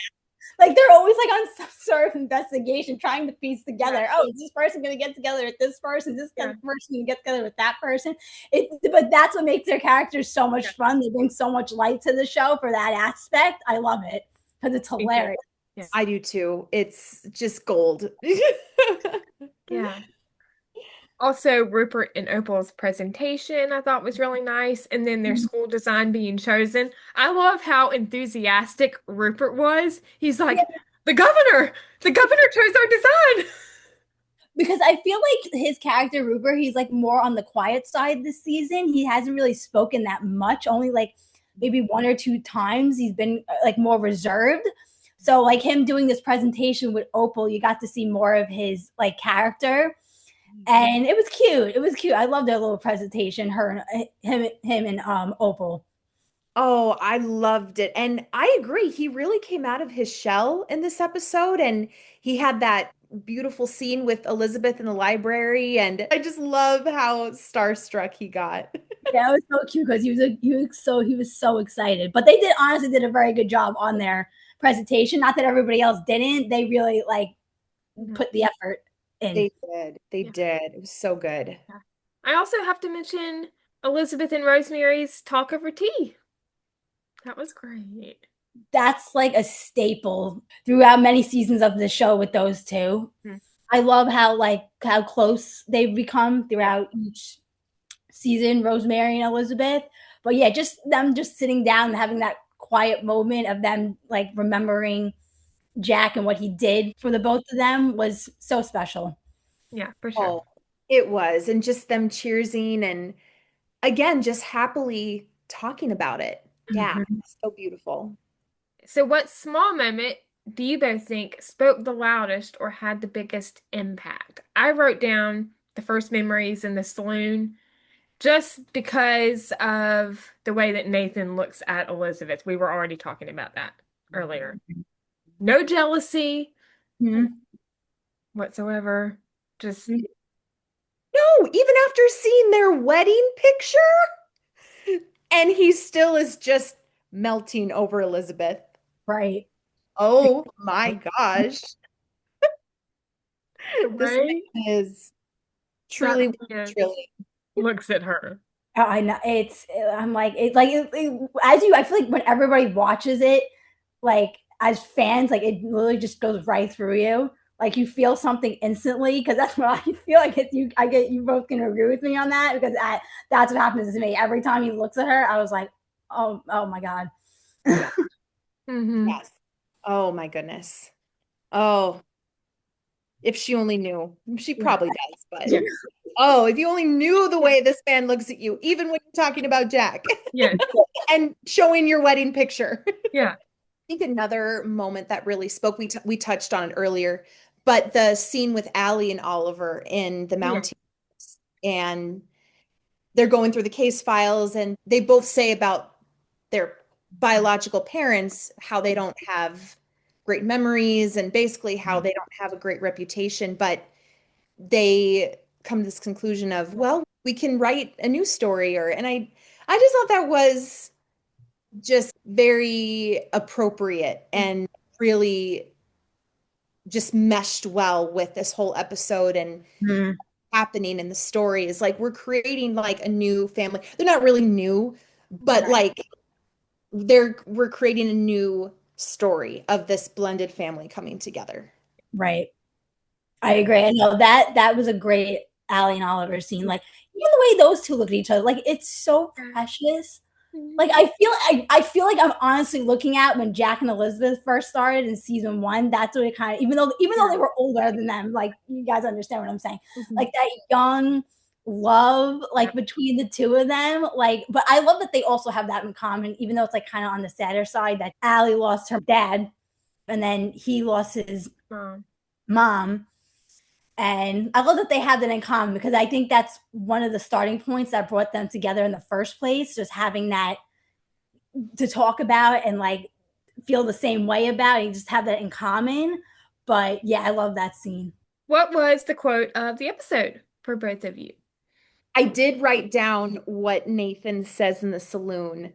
Like they're always like on some sort of investigation, trying to piece together. Oh, is this person going to get together with this person? Is this person going to get together with that person? But that's what makes their characters so much fun. They bring so much light to the show for that aspect. I love it because it's hilarious. Yeah. I do too. It's just gold. Yeah. Also, Rupert and Opal's presentation I thought was really nice. And then their school design being chosen. I love how enthusiastic Rupert was. He's like, the governor chose our design. Because I feel like his character, Rupert, he's like more on the quiet side this season. He hasn't really spoken that much, only like maybe one or two times. He's been like more reserved. So like him doing this presentation with Opal, you got to see more of his like character. And it was cute. It was cute. I love their little presentation, him and Opal. Oh, I loved it. And I agree. He really came out of his shell in this episode. And he had that beautiful scene with Elizabeth in the library. And I just love how starstruck he got. Yeah, it was so cute because he was so excited. But they honestly did a very good job on their presentation. Not that everybody else didn't. They really like put the effort in. They did. They did. It was so good. Yeah. I also have to mention Elizabeth and Rosemary's talk over tea. That was great. That's like a staple throughout many seasons of the show with those two. I love how close they've become throughout each season, Rosemary and Elizabeth. But yeah, just them just sitting down and having that quiet moment of them like remembering Jack and what he did for the both of them was so special. Yeah, for sure. Oh, it was. And just them cheersing and again, just happily talking about it. Yeah, Mhm. so beautiful. So, what small moment do you both think spoke the loudest or had the biggest impact? I wrote down the first memories in the saloon just because of the way that Nathan looks at Elizabeth. We were already talking about that earlier. No jealousy Mhm. whatsoever. Just, No, even after seeing their wedding picture, and he still is just melting over Elizabeth. Right. Oh my gosh. the This way man is that truly man trillion. looks at her. I know I'm like as you I feel like when everybody watches it, like as fans, like it literally just goes right through you. Like you feel something instantly because that's what I feel like. It's you. I get you both can agree with me on that because that's what happens to me every time he looks at her. I was like, oh my god. Mm-hmm. Yes. Oh my goodness. Oh, if she only knew. She probably does, but Yeah. oh, if you only knew the way this man looks at you, even when you're talking about Jack Yeah. and showing your wedding picture. Yeah. I think another moment that really spoke, we touched on it earlier, but the scene with Allie and Oliver in the Yeah. mountains, and they're going through the case files, and they both say about their biological parents, how they don't have great memories, and basically how they don't have a great reputation, but they come to this conclusion of, well, we can write a new story, and I just thought that was just very appropriate and really just meshed well with this whole episode and Mhm. happening in the story is like we're creating like a new family. They're not really new, but Right. like we're creating a new story of this blended family coming together. Right. I agree. I know that was a great Allie and Oliver scene. Like even the way those two look at each other, like it's so precious. Like I feel like I'm honestly looking at when Jack and Elizabeth first started in season one. That's what it kind of even though they were older than them, like you guys understand what I'm saying. Mhm. Like that young love, like between the two of them. Like, but I love that they also have that in common, even though it's like kind of on the sadder side that Allie lost her dad and then he lost his mom. And I love that they have that in common because I think that's one of the starting points that brought them together in the first place, just having that to talk about and like feel the same way about it. You just have that in common. But yeah, I love that scene. What was the quote of the episode for both of you? I did write down what Nathan says in the saloon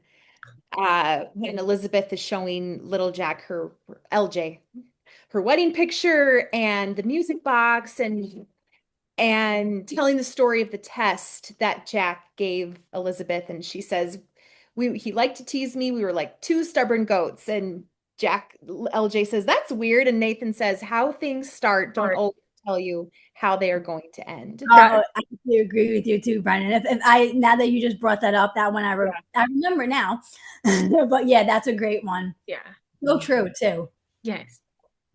when Elizabeth is showing little Jack her LJ her wedding picture and the music box and telling the story of the test that Jack gave Elizabeth. And she says, he liked to tease me. We were like two stubborn goats. And LJ says, that's weird. And Nathan says, how things start don't always tell you how they are going to end. Oh, I completely agree with you too, Brennan. If I now that you just brought that up, that one I remember now. But yeah, that's a great one. Yeah. So true too. Yes.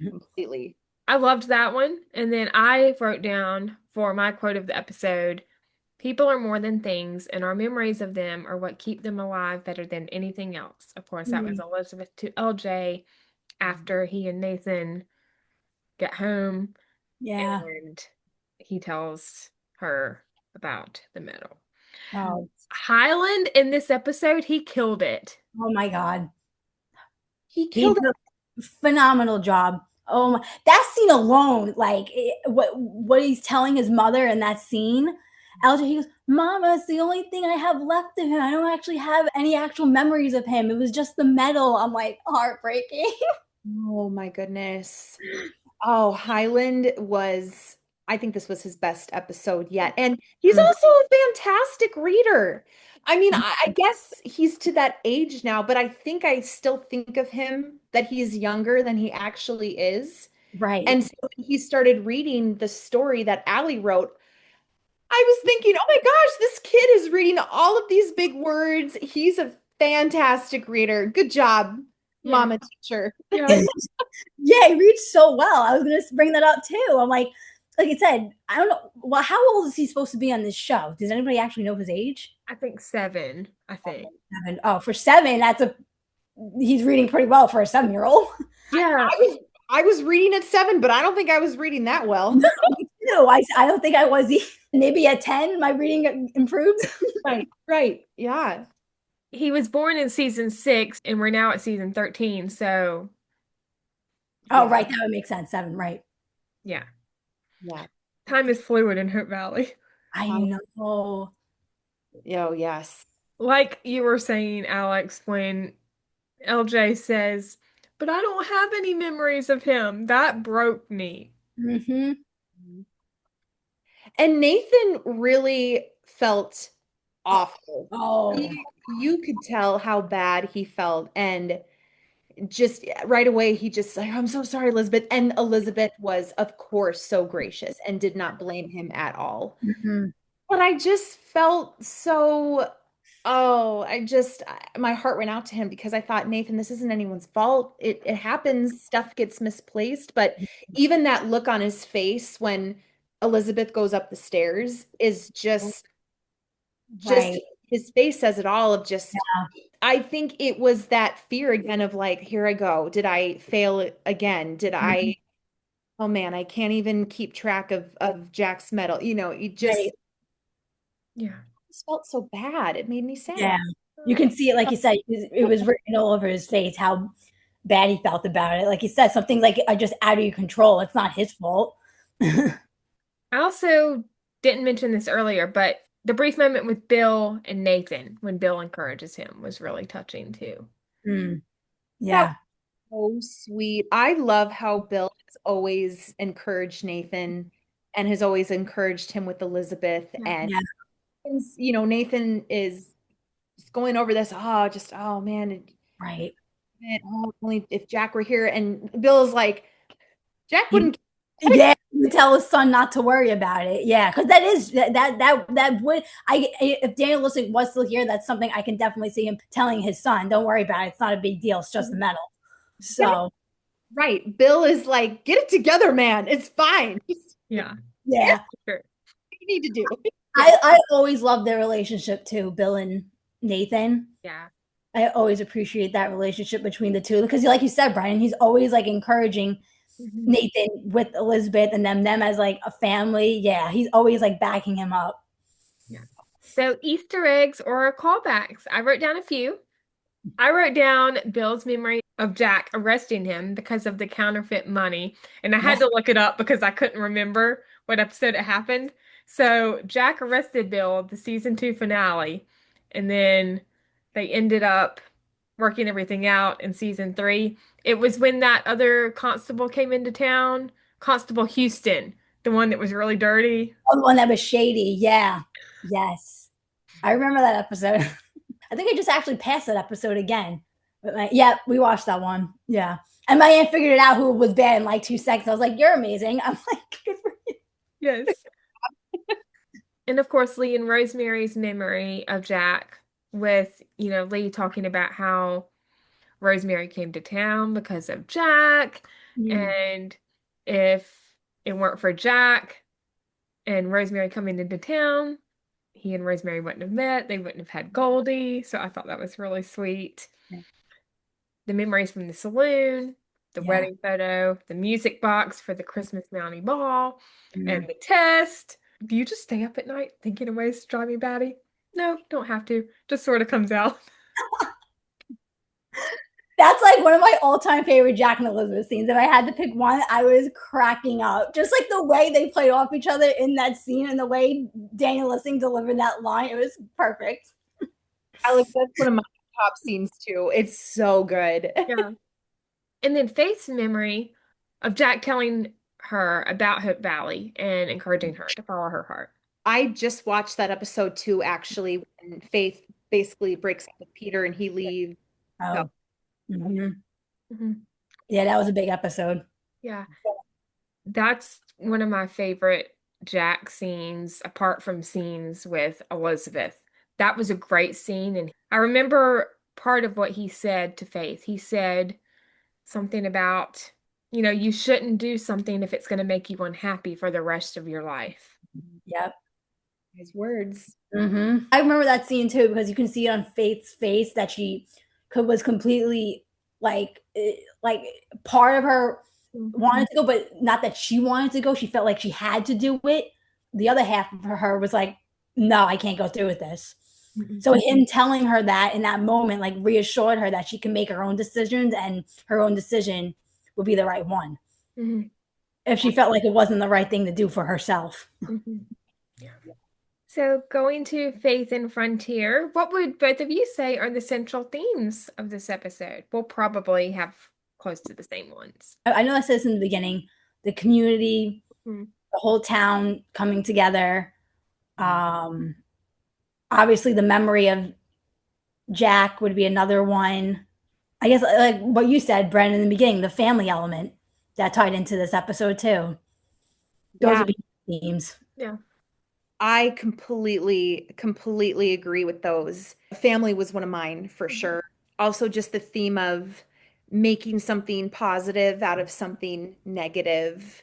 Completely. I loved that one. And then I wrote down for my quote of the episode, people are more than things, and our memories of them are what keep them alive better than anything else. Of course, that was Elizabeth to LJ after he and Nathan get home. Yeah. And he tells her about the medal. Oh. Highland in this episode, he killed it. Oh my God. He killed it. Phenomenal job. Oh my, that scene alone, like what he's telling his mother in that scene. LJ, he goes, Mama, it's the only thing I have left of him. I don't actually have any actual memories of him. It was just the medal. I'm like, heartbreaking. Oh my goodness. Oh, Highland was, I think this was his best episode yet. And he's also a fantastic reader. I mean, I guess he's to that age now, but I think I still think of him that he's younger than he actually is. Right. And so when he started reading the story that Allie wrote, I was thinking, oh my gosh, this kid is reading all of these big words. He's a fantastic reader. Good job, Yeah. mama teacher. Yeah. Yeah, he reads so well. I was gonna bring that up too. I'm like I said, I don't know. Well, how old is he supposed to be on this show? Does anybody actually know his age? I think 7, I think. 7. Oh, for 7, he's reading pretty well for a 7-year-old. Yeah. I was reading at 7, but I don't think I was reading that well. No, I don't think I was either. Maybe at 10, my reading improved. Right. Yeah. He was born in season 6 and we're now at season 13, so Oh, Yeah. right. That would make sense. 7, right. yeah. Yeah. Time is fluid in Hope Valley. I know. Oh, yes. Like you were saying, Alex, when LJ says, "But I don't have any memories of him." That broke me. Mm-hmm. And Nathan really felt awful. Oh, You could tell how bad he felt. And just right away, he just like, I'm so sorry, Elizabeth. And Elizabeth was, of course, so gracious and did not blame him at all. mm-hmm. But I just felt so, my heart went out to him because I thought, Nathan, this isn't anyone's fault. It happens, stuff gets misplaced. But even that look on his face when Elizabeth goes up the stairs is just Right. his face says it all of just, Yeah. I think it was that fear again of like, here I go. Did I fail again? Did Mm-hmm. I, oh man, I can't even keep track of Jack's medal. You just Right. Yeah. felt so bad. It made me Yeah. sad. You can see it, like you said, it was written all over his face how bad he felt about it. Like you said, some things like are just out of your control. It's not his fault. I also didn't mention this earlier, but the brief moment with Bill and Nathan when Bill encourages him was really touching too. Mm, That yeah. was so sweet. I love how Bill has always encouraged Nathan and has always encouraged him with Elizabeth. Yeah. And, Yeah. Nathan is just going over this, oh man, Right. only if Jack were here. And Bill's like, Jack You, wouldn't. yeah. You tell his son not to worry about it. Yeah. Because that would, if Daniel Lissing was still here, that's something I can definitely see him telling his son, don't worry about it. It's not a big deal. It's just a medal. So, Right. Bill is like, get it together, man. It's fine. Yeah. yeah. Sure. What you need to do. I always love their relationship too, Bill and Nathan. Yeah. I always appreciate that relationship between the two because, like you said, Brian, he's always like encouraging Mhm. Nathan with Elizabeth and them as like a family. Yeah, he's always like backing him up. Yeah. So Easter eggs or callbacks. I wrote down a few. I wrote down Bill's memory of Jack arresting him because of the counterfeit money. And I had to look it up because I couldn't remember what episode it happened. So Jack arrested Bill at the season 2 finale. And then they ended up working everything out in season 3. It was when that other constable came into town, Constable Houston, the one that was really dirty. Oh, the one that was shady. Yeah. Yes. I remember that episode. I think I just actually passed that episode again. But yeah, we watched that one. Yeah. And my aunt figured it out who was bad in like 2 seconds. I was like, you're amazing. I'm like, good for you. Yes. And of course, Lee and Rosemary's memory of Jack with, Lee talking about how Rosemary came to town because of Jack. And if it weren't for Jack and Rosemary coming into town, he and Rosemary wouldn't have met. They wouldn't have had Goldie. So I thought that was really sweet. Yeah. The memories from the saloon, the Yeah. wedding photo, the music box for the Christmas Mountie Ball, Mm. and the test. Do you just stay up at night thinking of ways to drive me batty? No, don't have to. Just sort of comes out. That's like one of my all-time favorite Jack and Elizabeth scenes. If I had to pick one, I was cracking up. Just like the way they played off each other in that scene and the way Daniel Lissing delivered that line, it was perfect. Alex, that's one of my top scenes too. It's so good. Yeah. And then Faith's memory of Jack telling her about Hope Valley and encouraging her to follow her heart. I just watched that episode too, actually, when Faith basically breaks up with Peter and he leaves. Oh. Mhm. Mm-hmm. Yeah, that was a big episode. Yeah. That's one of my favorite Jack scenes, apart from scenes with Elizabeth. That was a great scene. And I remember part of what he said to Faith. He said something about, you shouldn't do something if it's going to make you unhappy for the rest of your life. Yep. His words. I remember that scene too, because you can see on Faith's face that she was completely like part of her wanted to go, but not that she wanted to go. She felt like she had to do it. The other half of her was like, no, I can't go through with this. So him telling her that in that moment, like, reassured her that she can make her own decisions and her own decision will be the right one. If she felt like it wasn't the right thing to do for herself. Yeah. So going to Faith and Frontier, what would both of you say are the central themes of this episode? We'll probably have close to the same ones. I know I said this in the beginning, the community, the whole town coming together. Obviously the memory of Jack would be another one. I guess like what you said, Brennan, in the beginning, the family element that tied into this episode too. Those would be themes. Yeah. I completely agree with those. Family was one of mine for sure. Also, just the theme of making something positive out of something negative.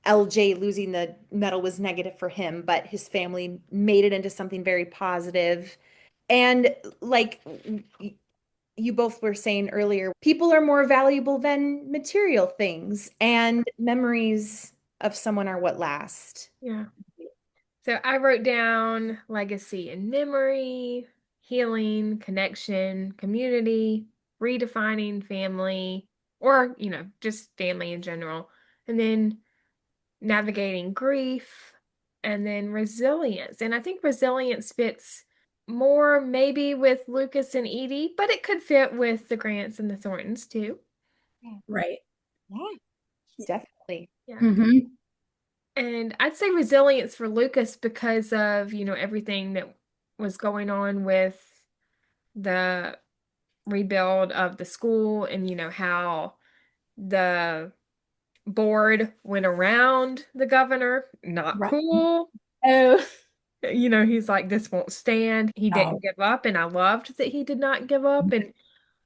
LJ losing the medal was negative for him, but his family made it into something very positive. And like you both were saying earlier, people are more valuable than material things, and memories of someone are what last. Yeah. So I wrote down legacy and memory, healing, connection, community, redefining family, or, just family in general. And then navigating grief, and then resilience. And I think resilience fits more maybe with Lucas and Edie, but it could fit with the Grants and the Thorntons too. Right. Yeah, definitely. Yeah. And I'd say resilience for Lucas because of, everything that was going on with the rebuild of the school and, how the board went around the governor. Not cool. Oh. He's like, this won't stand. He didn't give up, and I loved that he did not give up. And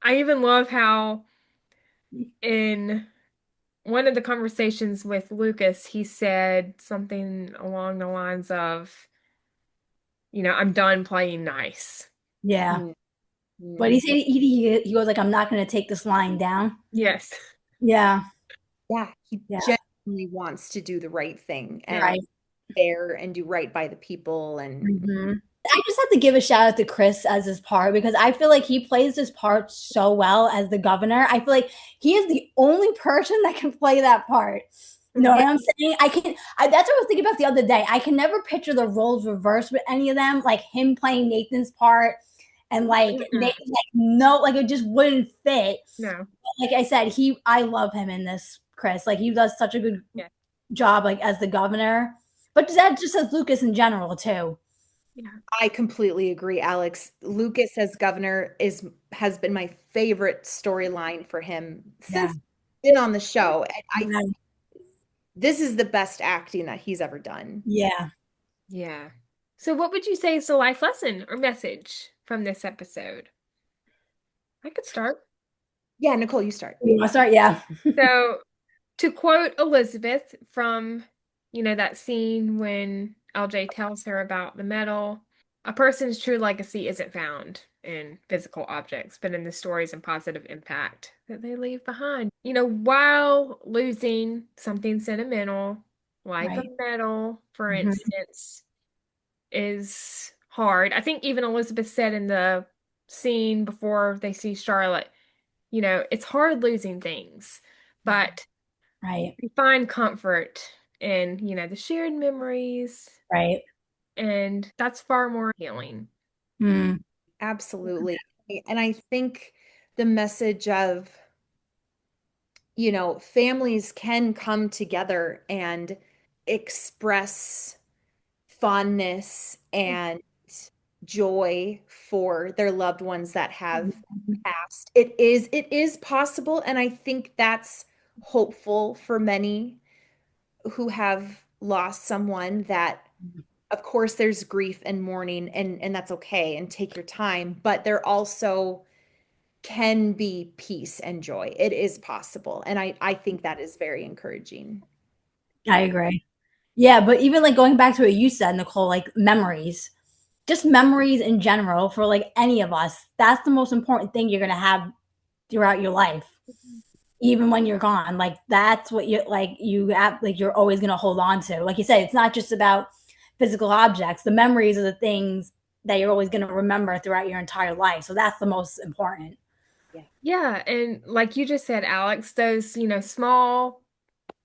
I even love how in one of the conversations with Lucas, he said something along the lines of, I'm done playing nice. Yeah. But he goes like, I'm not going to take this lying down. Yes. Yeah. Yeah. He genuinely wants to do the right thing and fair and do right by the people. And I just have to give a shout out to Chris as his part, because I feel like he plays this part so well as the governor. I feel like he is the only person that can play that part. You know what I'm saying? That's what I was thinking about the other day. I can never picture the roles reversed with any of them, like him playing Nathan's part and it just wouldn't fit. No. Like I said, I love him in this, Chris. Like, he does such a good job, like, as the governor. But that just as Lucas in general too. Yeah. I completely agree, Alex. Lucas as governor has been my favorite storyline for him since he's been on the show. And this is the best acting that he's ever done. Yeah. Yeah. So what would you say is the life lesson or message from this episode? I could start. Yeah, Nicole, you start. You want to start? Yeah. So to quote Elizabeth from, that scene when LJ tells her about the medal, a person's true legacy isn't found in physical objects, but in the stories and positive impact that they leave behind. While losing something sentimental, like a medal, for instance, is hard. I think even Elizabeth said in the scene before they see Charlotte, it's hard losing things, but you find comfort in, the shared memories. Right. And that's far more healing. Absolutely. And I think the message of, families can come together and express fondness and joy for their loved ones that have passed. It is possible, and I think that's hopeful for many who have lost someone. That of course there's grief and mourning, and that's okay, and take your time, but there also can be peace and joy. It is possible. And I think that is very encouraging. I agree. Yeah, but even like going back to what you said, Nicole, like memories, just memories in general for like any of us, that's the most important thing you're going to have throughout your life, even when you're gone. Like that's what you have, like you're always going to hold on to. Like you said, it's not just about physical objects. The memories are the things that you're always going to remember throughout your entire life. So that's the most important. Yeah. Yeah, and like you just said, Alex, those, small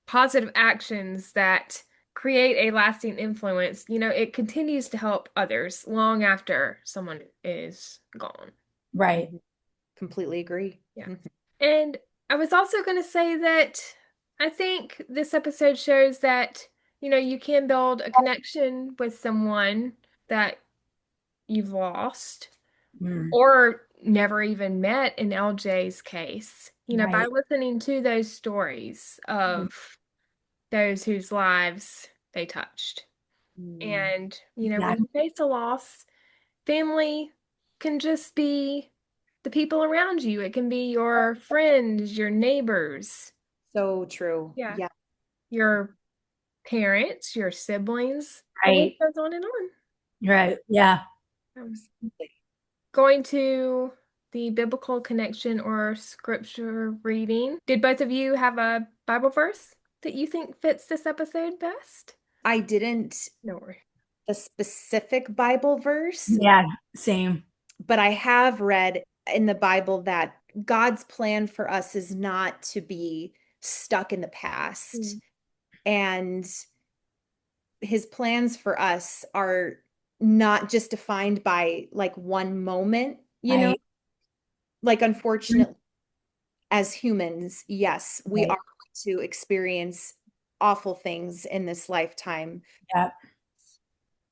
positive actions that create a lasting influence, it continues to help others long after someone is gone. Right. Mhm. Completely agree. Yeah. Mhm. And I was also going to say that I think this episode shows that, you can build a connection with someone that you've lost Mm, or never even met in LJ's case, by right. listening to those stories Mm, of those whose lives they touched. Mm. And, when exactly. you face a loss, family can just be the people around you. It can be your friends, your neighbors, So true. yeah, Yeah. your parents, your siblings. The list Right. goes on and on. Right. Yeah. Um, Going to the biblical connection or scripture reading. Did both of you have a Bible verse that you think fits this episode best? I didn't No worries. a specific Bible verse, Yeah. Same. but I have read in the Bible that God's plan for us is not to be stuck in the past. Mm. And his plans for us are not just defined by like one moment, Right. like unfortunately, as humans, yes, we are Right. going to experience awful things in this lifetime. Yeah.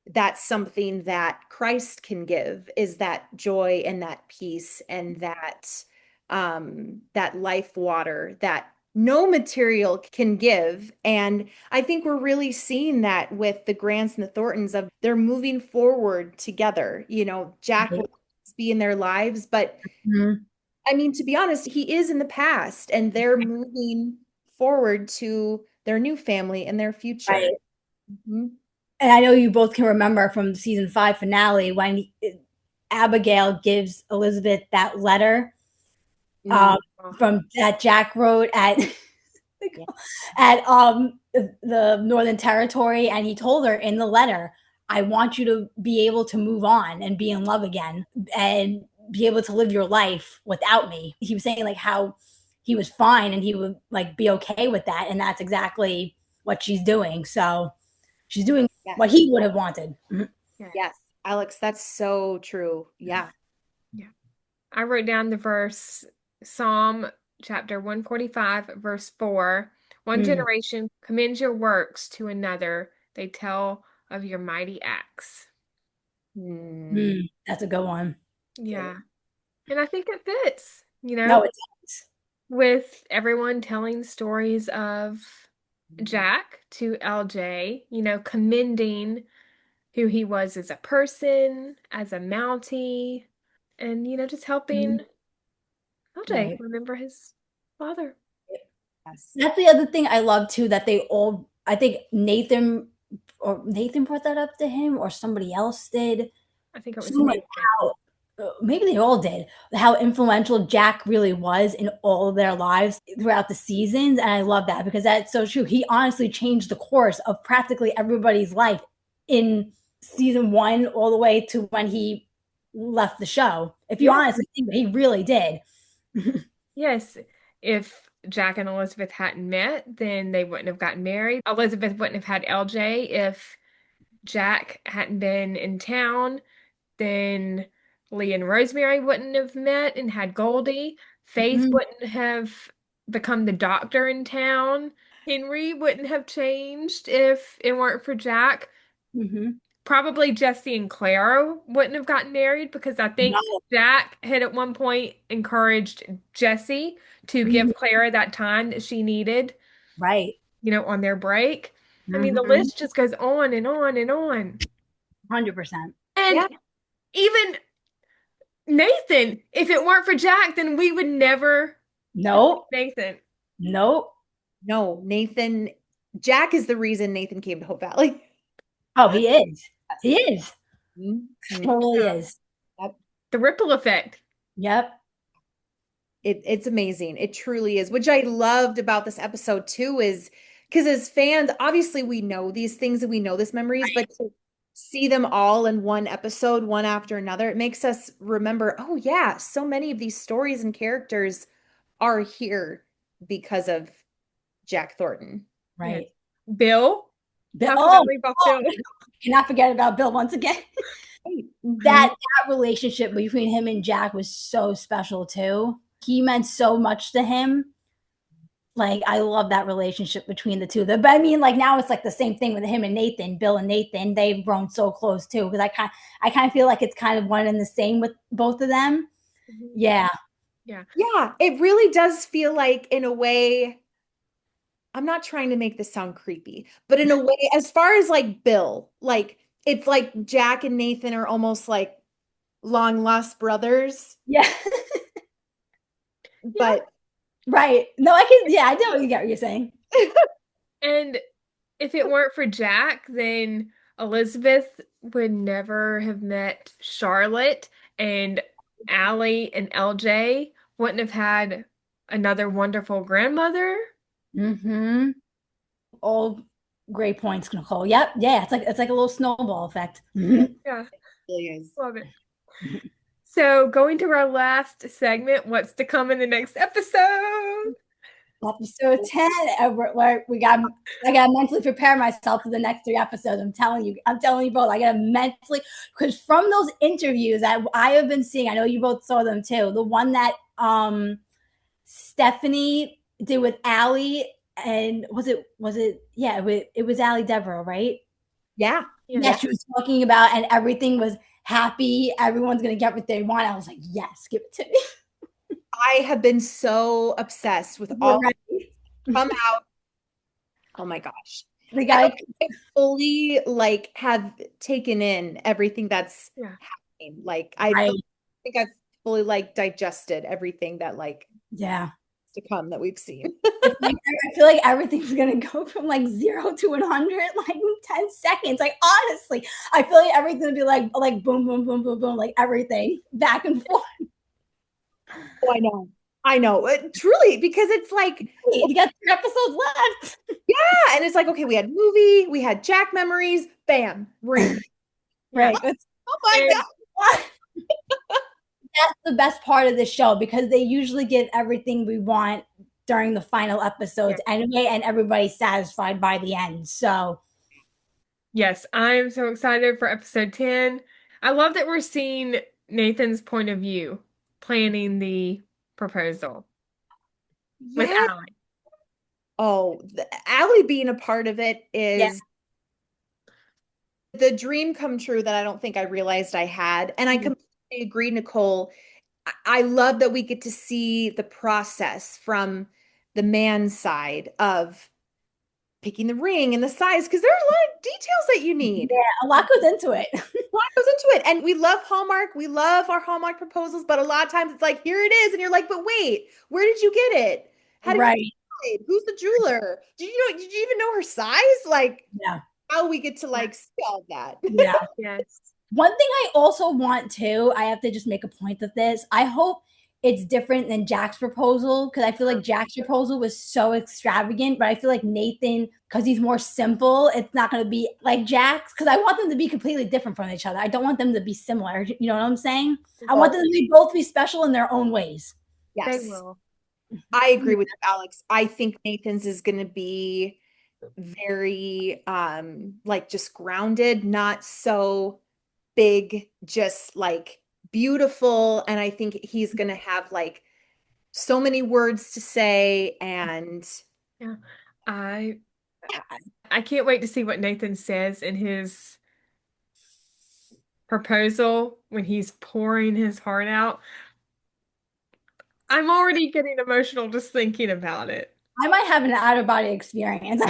That's something that Christ can give, is that joy and that peace and that life water that no material can give. And I think we're really seeing that with the Grants and the Thorntons of they're moving forward together. Jack will Right. be in their lives, but Mhm. I mean, to be honest, he is in the past and they're moving forward to their new family and their future. Right. Mhm. And I know you both can remember from the season 5 finale when Abigail gives Elizabeth that letter Mm, Oh, from that Jack wrote at yeah. at the Northern Territory, and he told her in the letter, "I want you to be able to move on and be in love again, and be able to live your life without me." He was saying like how he was fine and he would like be okay with that, and that's exactly what she's doing. So she's doing Yes. what he would have wanted. Mhm. yes. Yes. Alex, that's so true. Yeah. Yeah. I wrote down the verse, Psalm chapter 145, verse 4. One Mm, generation commends your works to another. They tell of your mighty acts. Mm, that's a good one. Yeah. And I think it fits, No, it's with everyone telling stories of mm, Jack to LJ, commending who he was as a person, as a Mountie, and, just helping LJ right. remember his father. yes. That's the other thing I love too, that they all, I think Nathan brought that up to him or somebody else did. I think it was Someone, Nathan. how, maybe they all did, how influential Jack really was in all of their lives throughout the seasons. And I love that because that's so true. He honestly changed the course of practically everybody's life in season 1 all the way to when he left the show. If you Yeah. honestly think he really did. Yes. If Jack and Elizabeth hadn't met, then they wouldn't have gotten married. Elizabeth wouldn't have had LJ. If Jack hadn't been in town, then Lee and Rosemary wouldn't have met and had Goldie. Faith Mhm, wouldn't have become the doctor in town. Henry wouldn't have changed if it weren't for Jack. mhm. Probably Jesse and Clara wouldn't have gotten married because I think No, Jack had at one point encouraged Jesse to mhm, give Clara that time that she needed, right. on their break. I mean, the Mhm. list just goes on and on and on. 100%. And Yeah. even Nathan. If it weren't for Jack, then we would never have Nope. Nathan. Nope. No, Nathan, Jack is the reason Nathan came to Hope Valley. Oh, he is. He is. Mhm. Totally is. Yep. The ripple effect. Yep. It's amazing. It truly is. Which I loved about this episode too is because as fans, obviously we know these things and we know this memories, but to see them all in one episode, one after another, it makes us remember, oh yeah, so many of these stories and characters are here because of Jack Thornton. Right. Bill. Bill, How could I leave off Bill? cannot forget about Bill once again. That relationship between him and Jack was so special too. He meant so much to him. Like, I love that relationship between the two of them. But I mean, like, now it's like the same thing with him and Nathan, Bill and Nathan. They've grown so close too. Because I kind of feel like it's kind of one and the same with both of them. Yeah. Yeah, it really does feel like, in a way, I'm not trying to make this sound creepy, but in a way, as far as like Bill, like it's like Jack and Nathan are almost like long lost brothers. Yeah. But right. No, I can, yeah, I definitely get what you're saying. And if it weren't for Jack, then Elizabeth would never have met Charlotte, and Allie and LJ wouldn't have had another wonderful grandmother. Mm-hmm. All great points, Nicole. Yep. Yeah. It's like a little snowball effect. Mm-hmm. Yeah, it really is. love it. So, going to our last segment, what's to come in the next episode? Episode 10, where I gotta mentally prepare myself for the next 3 episodes. I'm telling you both. I gotta mentally, because from those interviews that I have been seeing, I know you both saw them too. The one that Stephanie did with Allie, and was it it was Allie Devereaux, right? Yeah. Yeah, she was talking about, and everything was happy. Everyone's gonna get what they want. I was like, yes, give it to me. I have been so obsessed with all come out. Oh my gosh. The guy I fully like have taken in everything that's happening. Like I think I've fully like digested everything that like to come that we've seen. I feel like everything's gonna go from like 0 to 100 like in 10 seconds. Like, honestly, I feel like everything's gonna be like boom, boom, boom, boom, boom, like everything back and forth. Oh, I know. Truly, because it's like you got 3 episodes left. Yeah, and it's like, okay, we had movie, we had Jack memories, bam, ring. Right. Oh my God. That's the best part of the show, because they usually get everything we want during the final episodes anyway, and everybody's satisfied by the end. So yes, I'm so excited for episode 10. I love that we're seeing Nathan's point of view, planning the proposal with Allie. Oh, Allie being a part of it is the dream come true that I don't think I realized I had. And I completely agree, Nicole. I love that we get to see the process from the man's side of picking the ring and the size, because there are a lot of details that you need. Yeah, a lot goes into it. A lot goes into it. And we love Hallmark. We love our Hallmark proposals, but a lot of times it's like, here it is. And you're like, but wait, where did you get it? How did you decide? Who's the jeweler? Did you even know her size? Like, how we get to like see all that. Yeah. Yes. One thing I also want to, I have to just make a point of this. I hope it's different than Jack's proposal, because I feel like Jack's proposal was so extravagant, but I feel like Nathan, because he's more simple, it's not going to be like Jack's, because I want them to be completely different from each other. I don't want them to be similar. You know what I'm saying? I want them to both be special in their own ways. Yes. They will. I agree with Alex. I think Nathan's is going to be very like just grounded, not so big, just like beautiful. And I think he's going to have like so many words to say. And I can't wait to see what Nathan says in his proposal when he's pouring his heart out. I'm already getting emotional just thinking about it. I might have an out-of-body experience.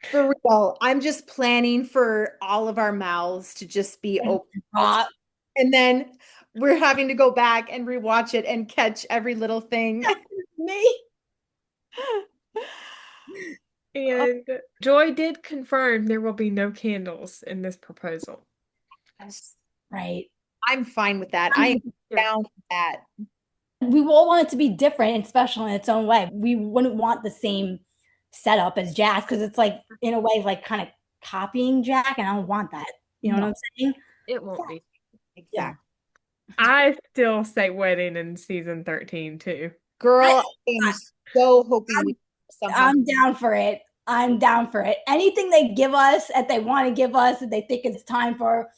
For real, I'm just planning for all of our mouths to just be open. And then we're having to go back and rewatch it and catch every little thing. Me. And Joy did confirm there will be no candles in this proposal. Yes. Right. I'm fine with that. I am down with that. We all want it to be different and special in its own way. We wouldn't want the same setup as Jack because it's like, in a way, like kind of copying Jack, and I don't want that. You know what I'm saying? It won't be. Exactly. I still say wedding in season 13 too. Girl, I am so hoping we somehow. I'm down for it. I'm down for it. Anything they give us that they want to give us that they think it's time for,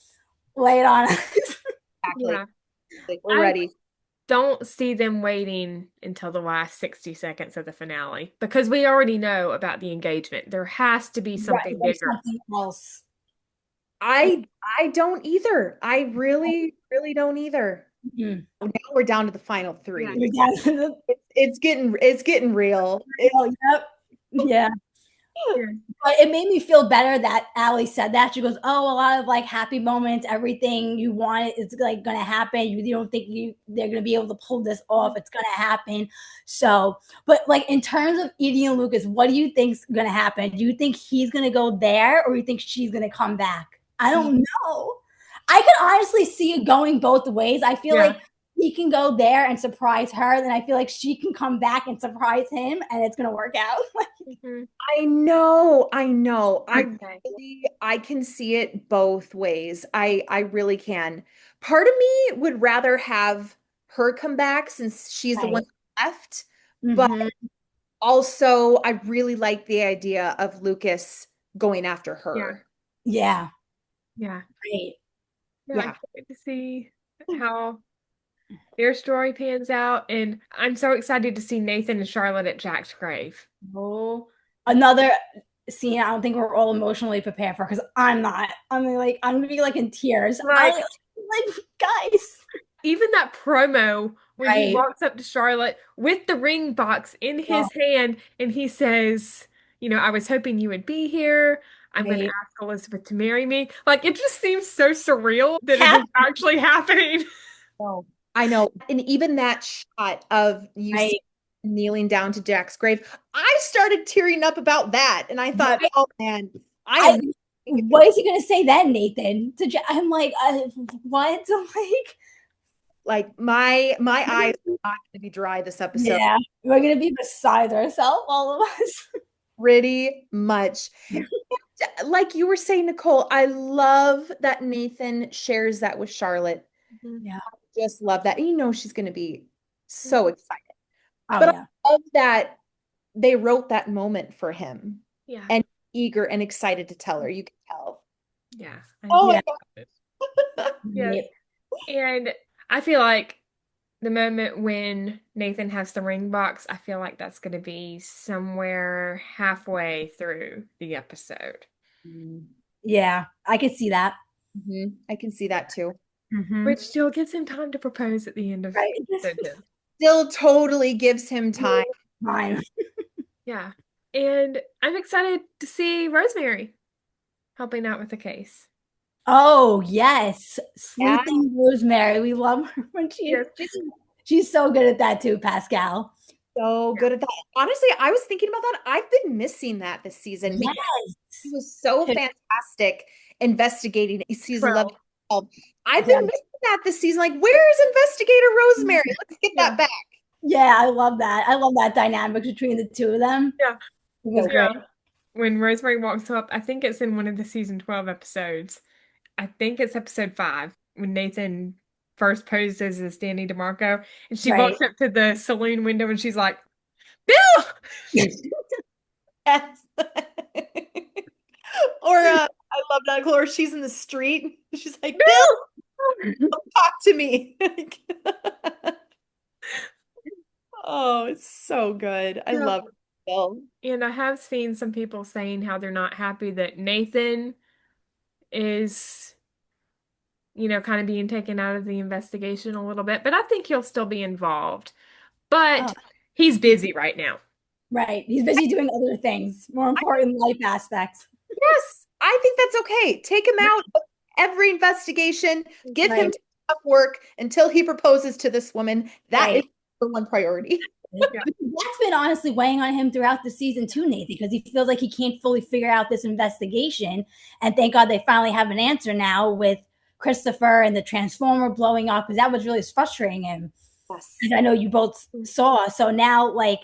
lay it on us. Exactly. Yeah. Like, we're ready. Don't see them waiting until the last 60 seconds of the finale because we already know about the engagement. There has to be something bigger. Something else. I don't either. I really, really don't either. Mm-hmm. Now we're down to the final three. Yeah. It's getting real. Yep. Yeah. But it made me feel better that Allie said that. She goes, "Oh, a lot of like happy moments, everything you want is like going to happen. You don't think they're going to be able to pull this off. It's going to happen." So, but like in terms of Edie and Lucas, what do you think's going to happen? Do you think he's going to go there, or you think she's going to come back? I don't know. I could honestly see it going both ways. I feel like he can go there and surprise her, then I feel like she can come back and surprise him, and it's going to work out. I know. I can see it both ways. I really can. Part of me would rather have her come back since she's the one left, but also I really like the idea of Lucas going after her. Yeah. Great. Yeah. I'm excited to see how their story pans out, and I'm so excited to see Nathan and Charlotte at Jack's grave. Oh, another scene I don't think we're all emotionally prepared for because I'm not. I'm gonna be like in tears. Right. Like guys. Even that promo when he walks up to Charlotte with the ring box in his hand and he says, I was hoping you would be here. I'm going to ask Elizabeth to marry me. Like, it just seems so surreal that it is actually happening. Oh, I know. And even that shot of you kneeling down to Jack's grave, I started tearing up about that. And I thought, oh man, what is he going to say then, Nathan? I'm like, what? Like my eyes are not going to be dry this episode. Yeah, we're going to be beside ourselves, all of us. Pretty much. Like you were saying, Nicole, I love that Nathan shares that with Charlotte. Yeah. I just love that. And she's going to be so excited. Oh, but I love that they wrote that moment for him. Yeah. And eager and excited to tell her. You can tell. Yeah. Oh, yeah. And I feel like the moment when Nathan has the ring box, I feel like that's going to be somewhere halfway through the episode. Yeah, I can see that. I can see that too. Which still gives him time to propose at the end of episode 2. Still totally gives him time. Yeah. And I'm excited to see Rosemary helping out with the case. Oh, yes. Sleeping Rosemary. We love her when she's so good at that too, Pascal. So good at that. Honestly, I was thinking about that. I've been missing that this season. Yes. He was so fantastic investigating season 11. I've been missing that this season. Like, where's Investigator Rosemary? Let's get that back. Yeah, I love that. I love that dynamic between the two of them. Yeah. Great. When Rosemary walks up, I think it's in one of the season 12 episodes. I think it's episode 5 when Nathan first poses as Danny DeMarco, and she walks up to the saloon window and she's like, "Bill!" Yes. Or I love that, or she's in the street. She's like, "Bill, talk to me." Oh, it's so good. I love Bill. And I have seen some people saying how they're not happy that Nathan is, kind of being taken out of the investigation a little bit, but I think he'll still be involved. But he's busy right now. Right. He's busy doing other things, more important life aspects. Yes, I think that's okay. Take him out of every investigation. Give him off work until he proposes to this woman. That Right. is the one priority. That's been honestly weighing on him throughout the season too, Nathan, because he feels like he can't fully figure out this investigation. And thank God they finally have an answer now with Christopher and the Transformer blowing up, because that was really frustrating him. Yes. And I know you both saw. So now, like,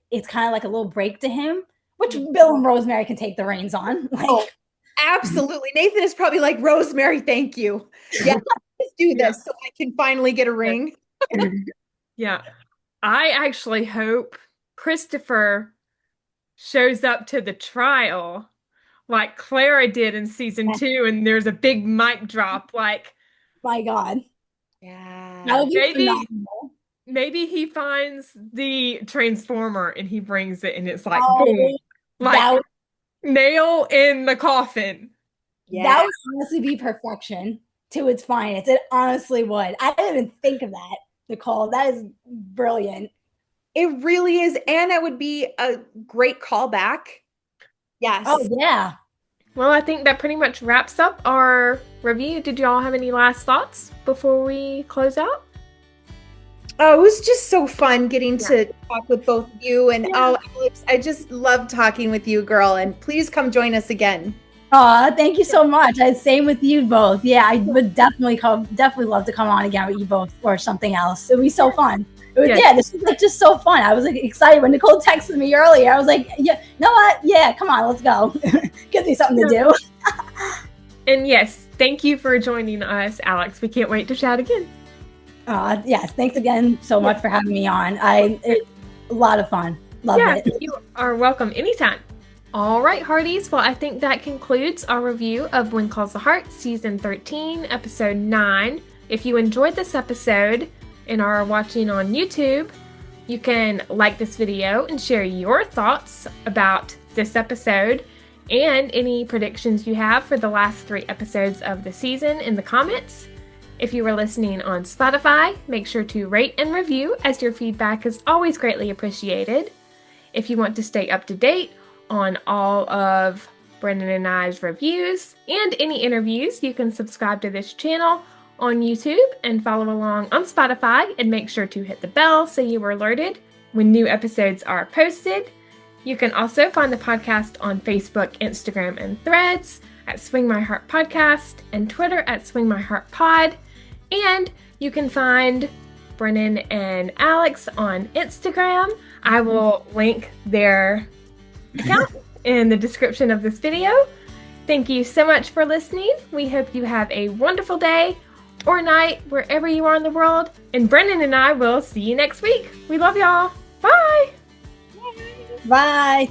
it's kind of like a little break to him, which Bill and Rosemary can take the reins on. Like, oh, absolutely. Nathan is probably like, Rosemary, thank you. Yeah, let's do this so I can finally get a ring. Yeah. I actually hope Christopher shows up to the trial like Clara did in season 2, and there's a big mic drop. Like, my God. Yeah. That would be maybe phenomenal. maybe he finds the Transformer and he brings it, and it's like Oh, boom, like that would, nail in the coffin. that would honestly be perfection to its finest. It honestly would. I didn't even think of that, Nicole. That is brilliant. It really is. And it would be a great callback. Yes. Oh, yeah. Well, I think that pretty much wraps up our review. Did you all have any last thoughts before we close out? Oh, it was just so fun getting to talk with both of you. And oh, Alex, I just love talking with you, girl. And please come join us again. Thank you so much. Same with you both. Yeah, I would definitely love to come on again with you both or something else. It would be so fun. This was like just so fun. I was like excited when Nicole texted me earlier. I was like, yeah, you know what? Yeah, come on, let's go. Gives me something to do. And yes, thank you for joining us, Alex. We can't wait to chat again. Yes, thanks again so much for having me on. A lot of fun. Love it. You are welcome anytime. All right, Hearties. Well, I think that concludes our review of When Calls the Heart, Season 13, Episode 9. If you enjoyed this episode and are watching on YouTube, you can like this video and share your thoughts about this episode and any predictions you have for the last 3 episodes of the season in the comments. If you are listening on Spotify, make sure to rate and review, as your feedback is always greatly appreciated. If you want to stay up to date on all of Brennan and I's reviews and any interviews, you can subscribe to this channel on YouTube and follow along on Spotify, and make sure to hit the bell so you are alerted when new episodes are posted. You can also find the podcast on Facebook, Instagram, and Threads at Swing My Heart Podcast, and Twitter at Swing My Heart Pod. And you can find Brennan and Alex on Instagram. I will link their account in the description of this video. Thank you so much for listening. We hope you have a wonderful day or night wherever you are in the world. And Brennan and I will see you next week. We love y'all. Bye. Bye.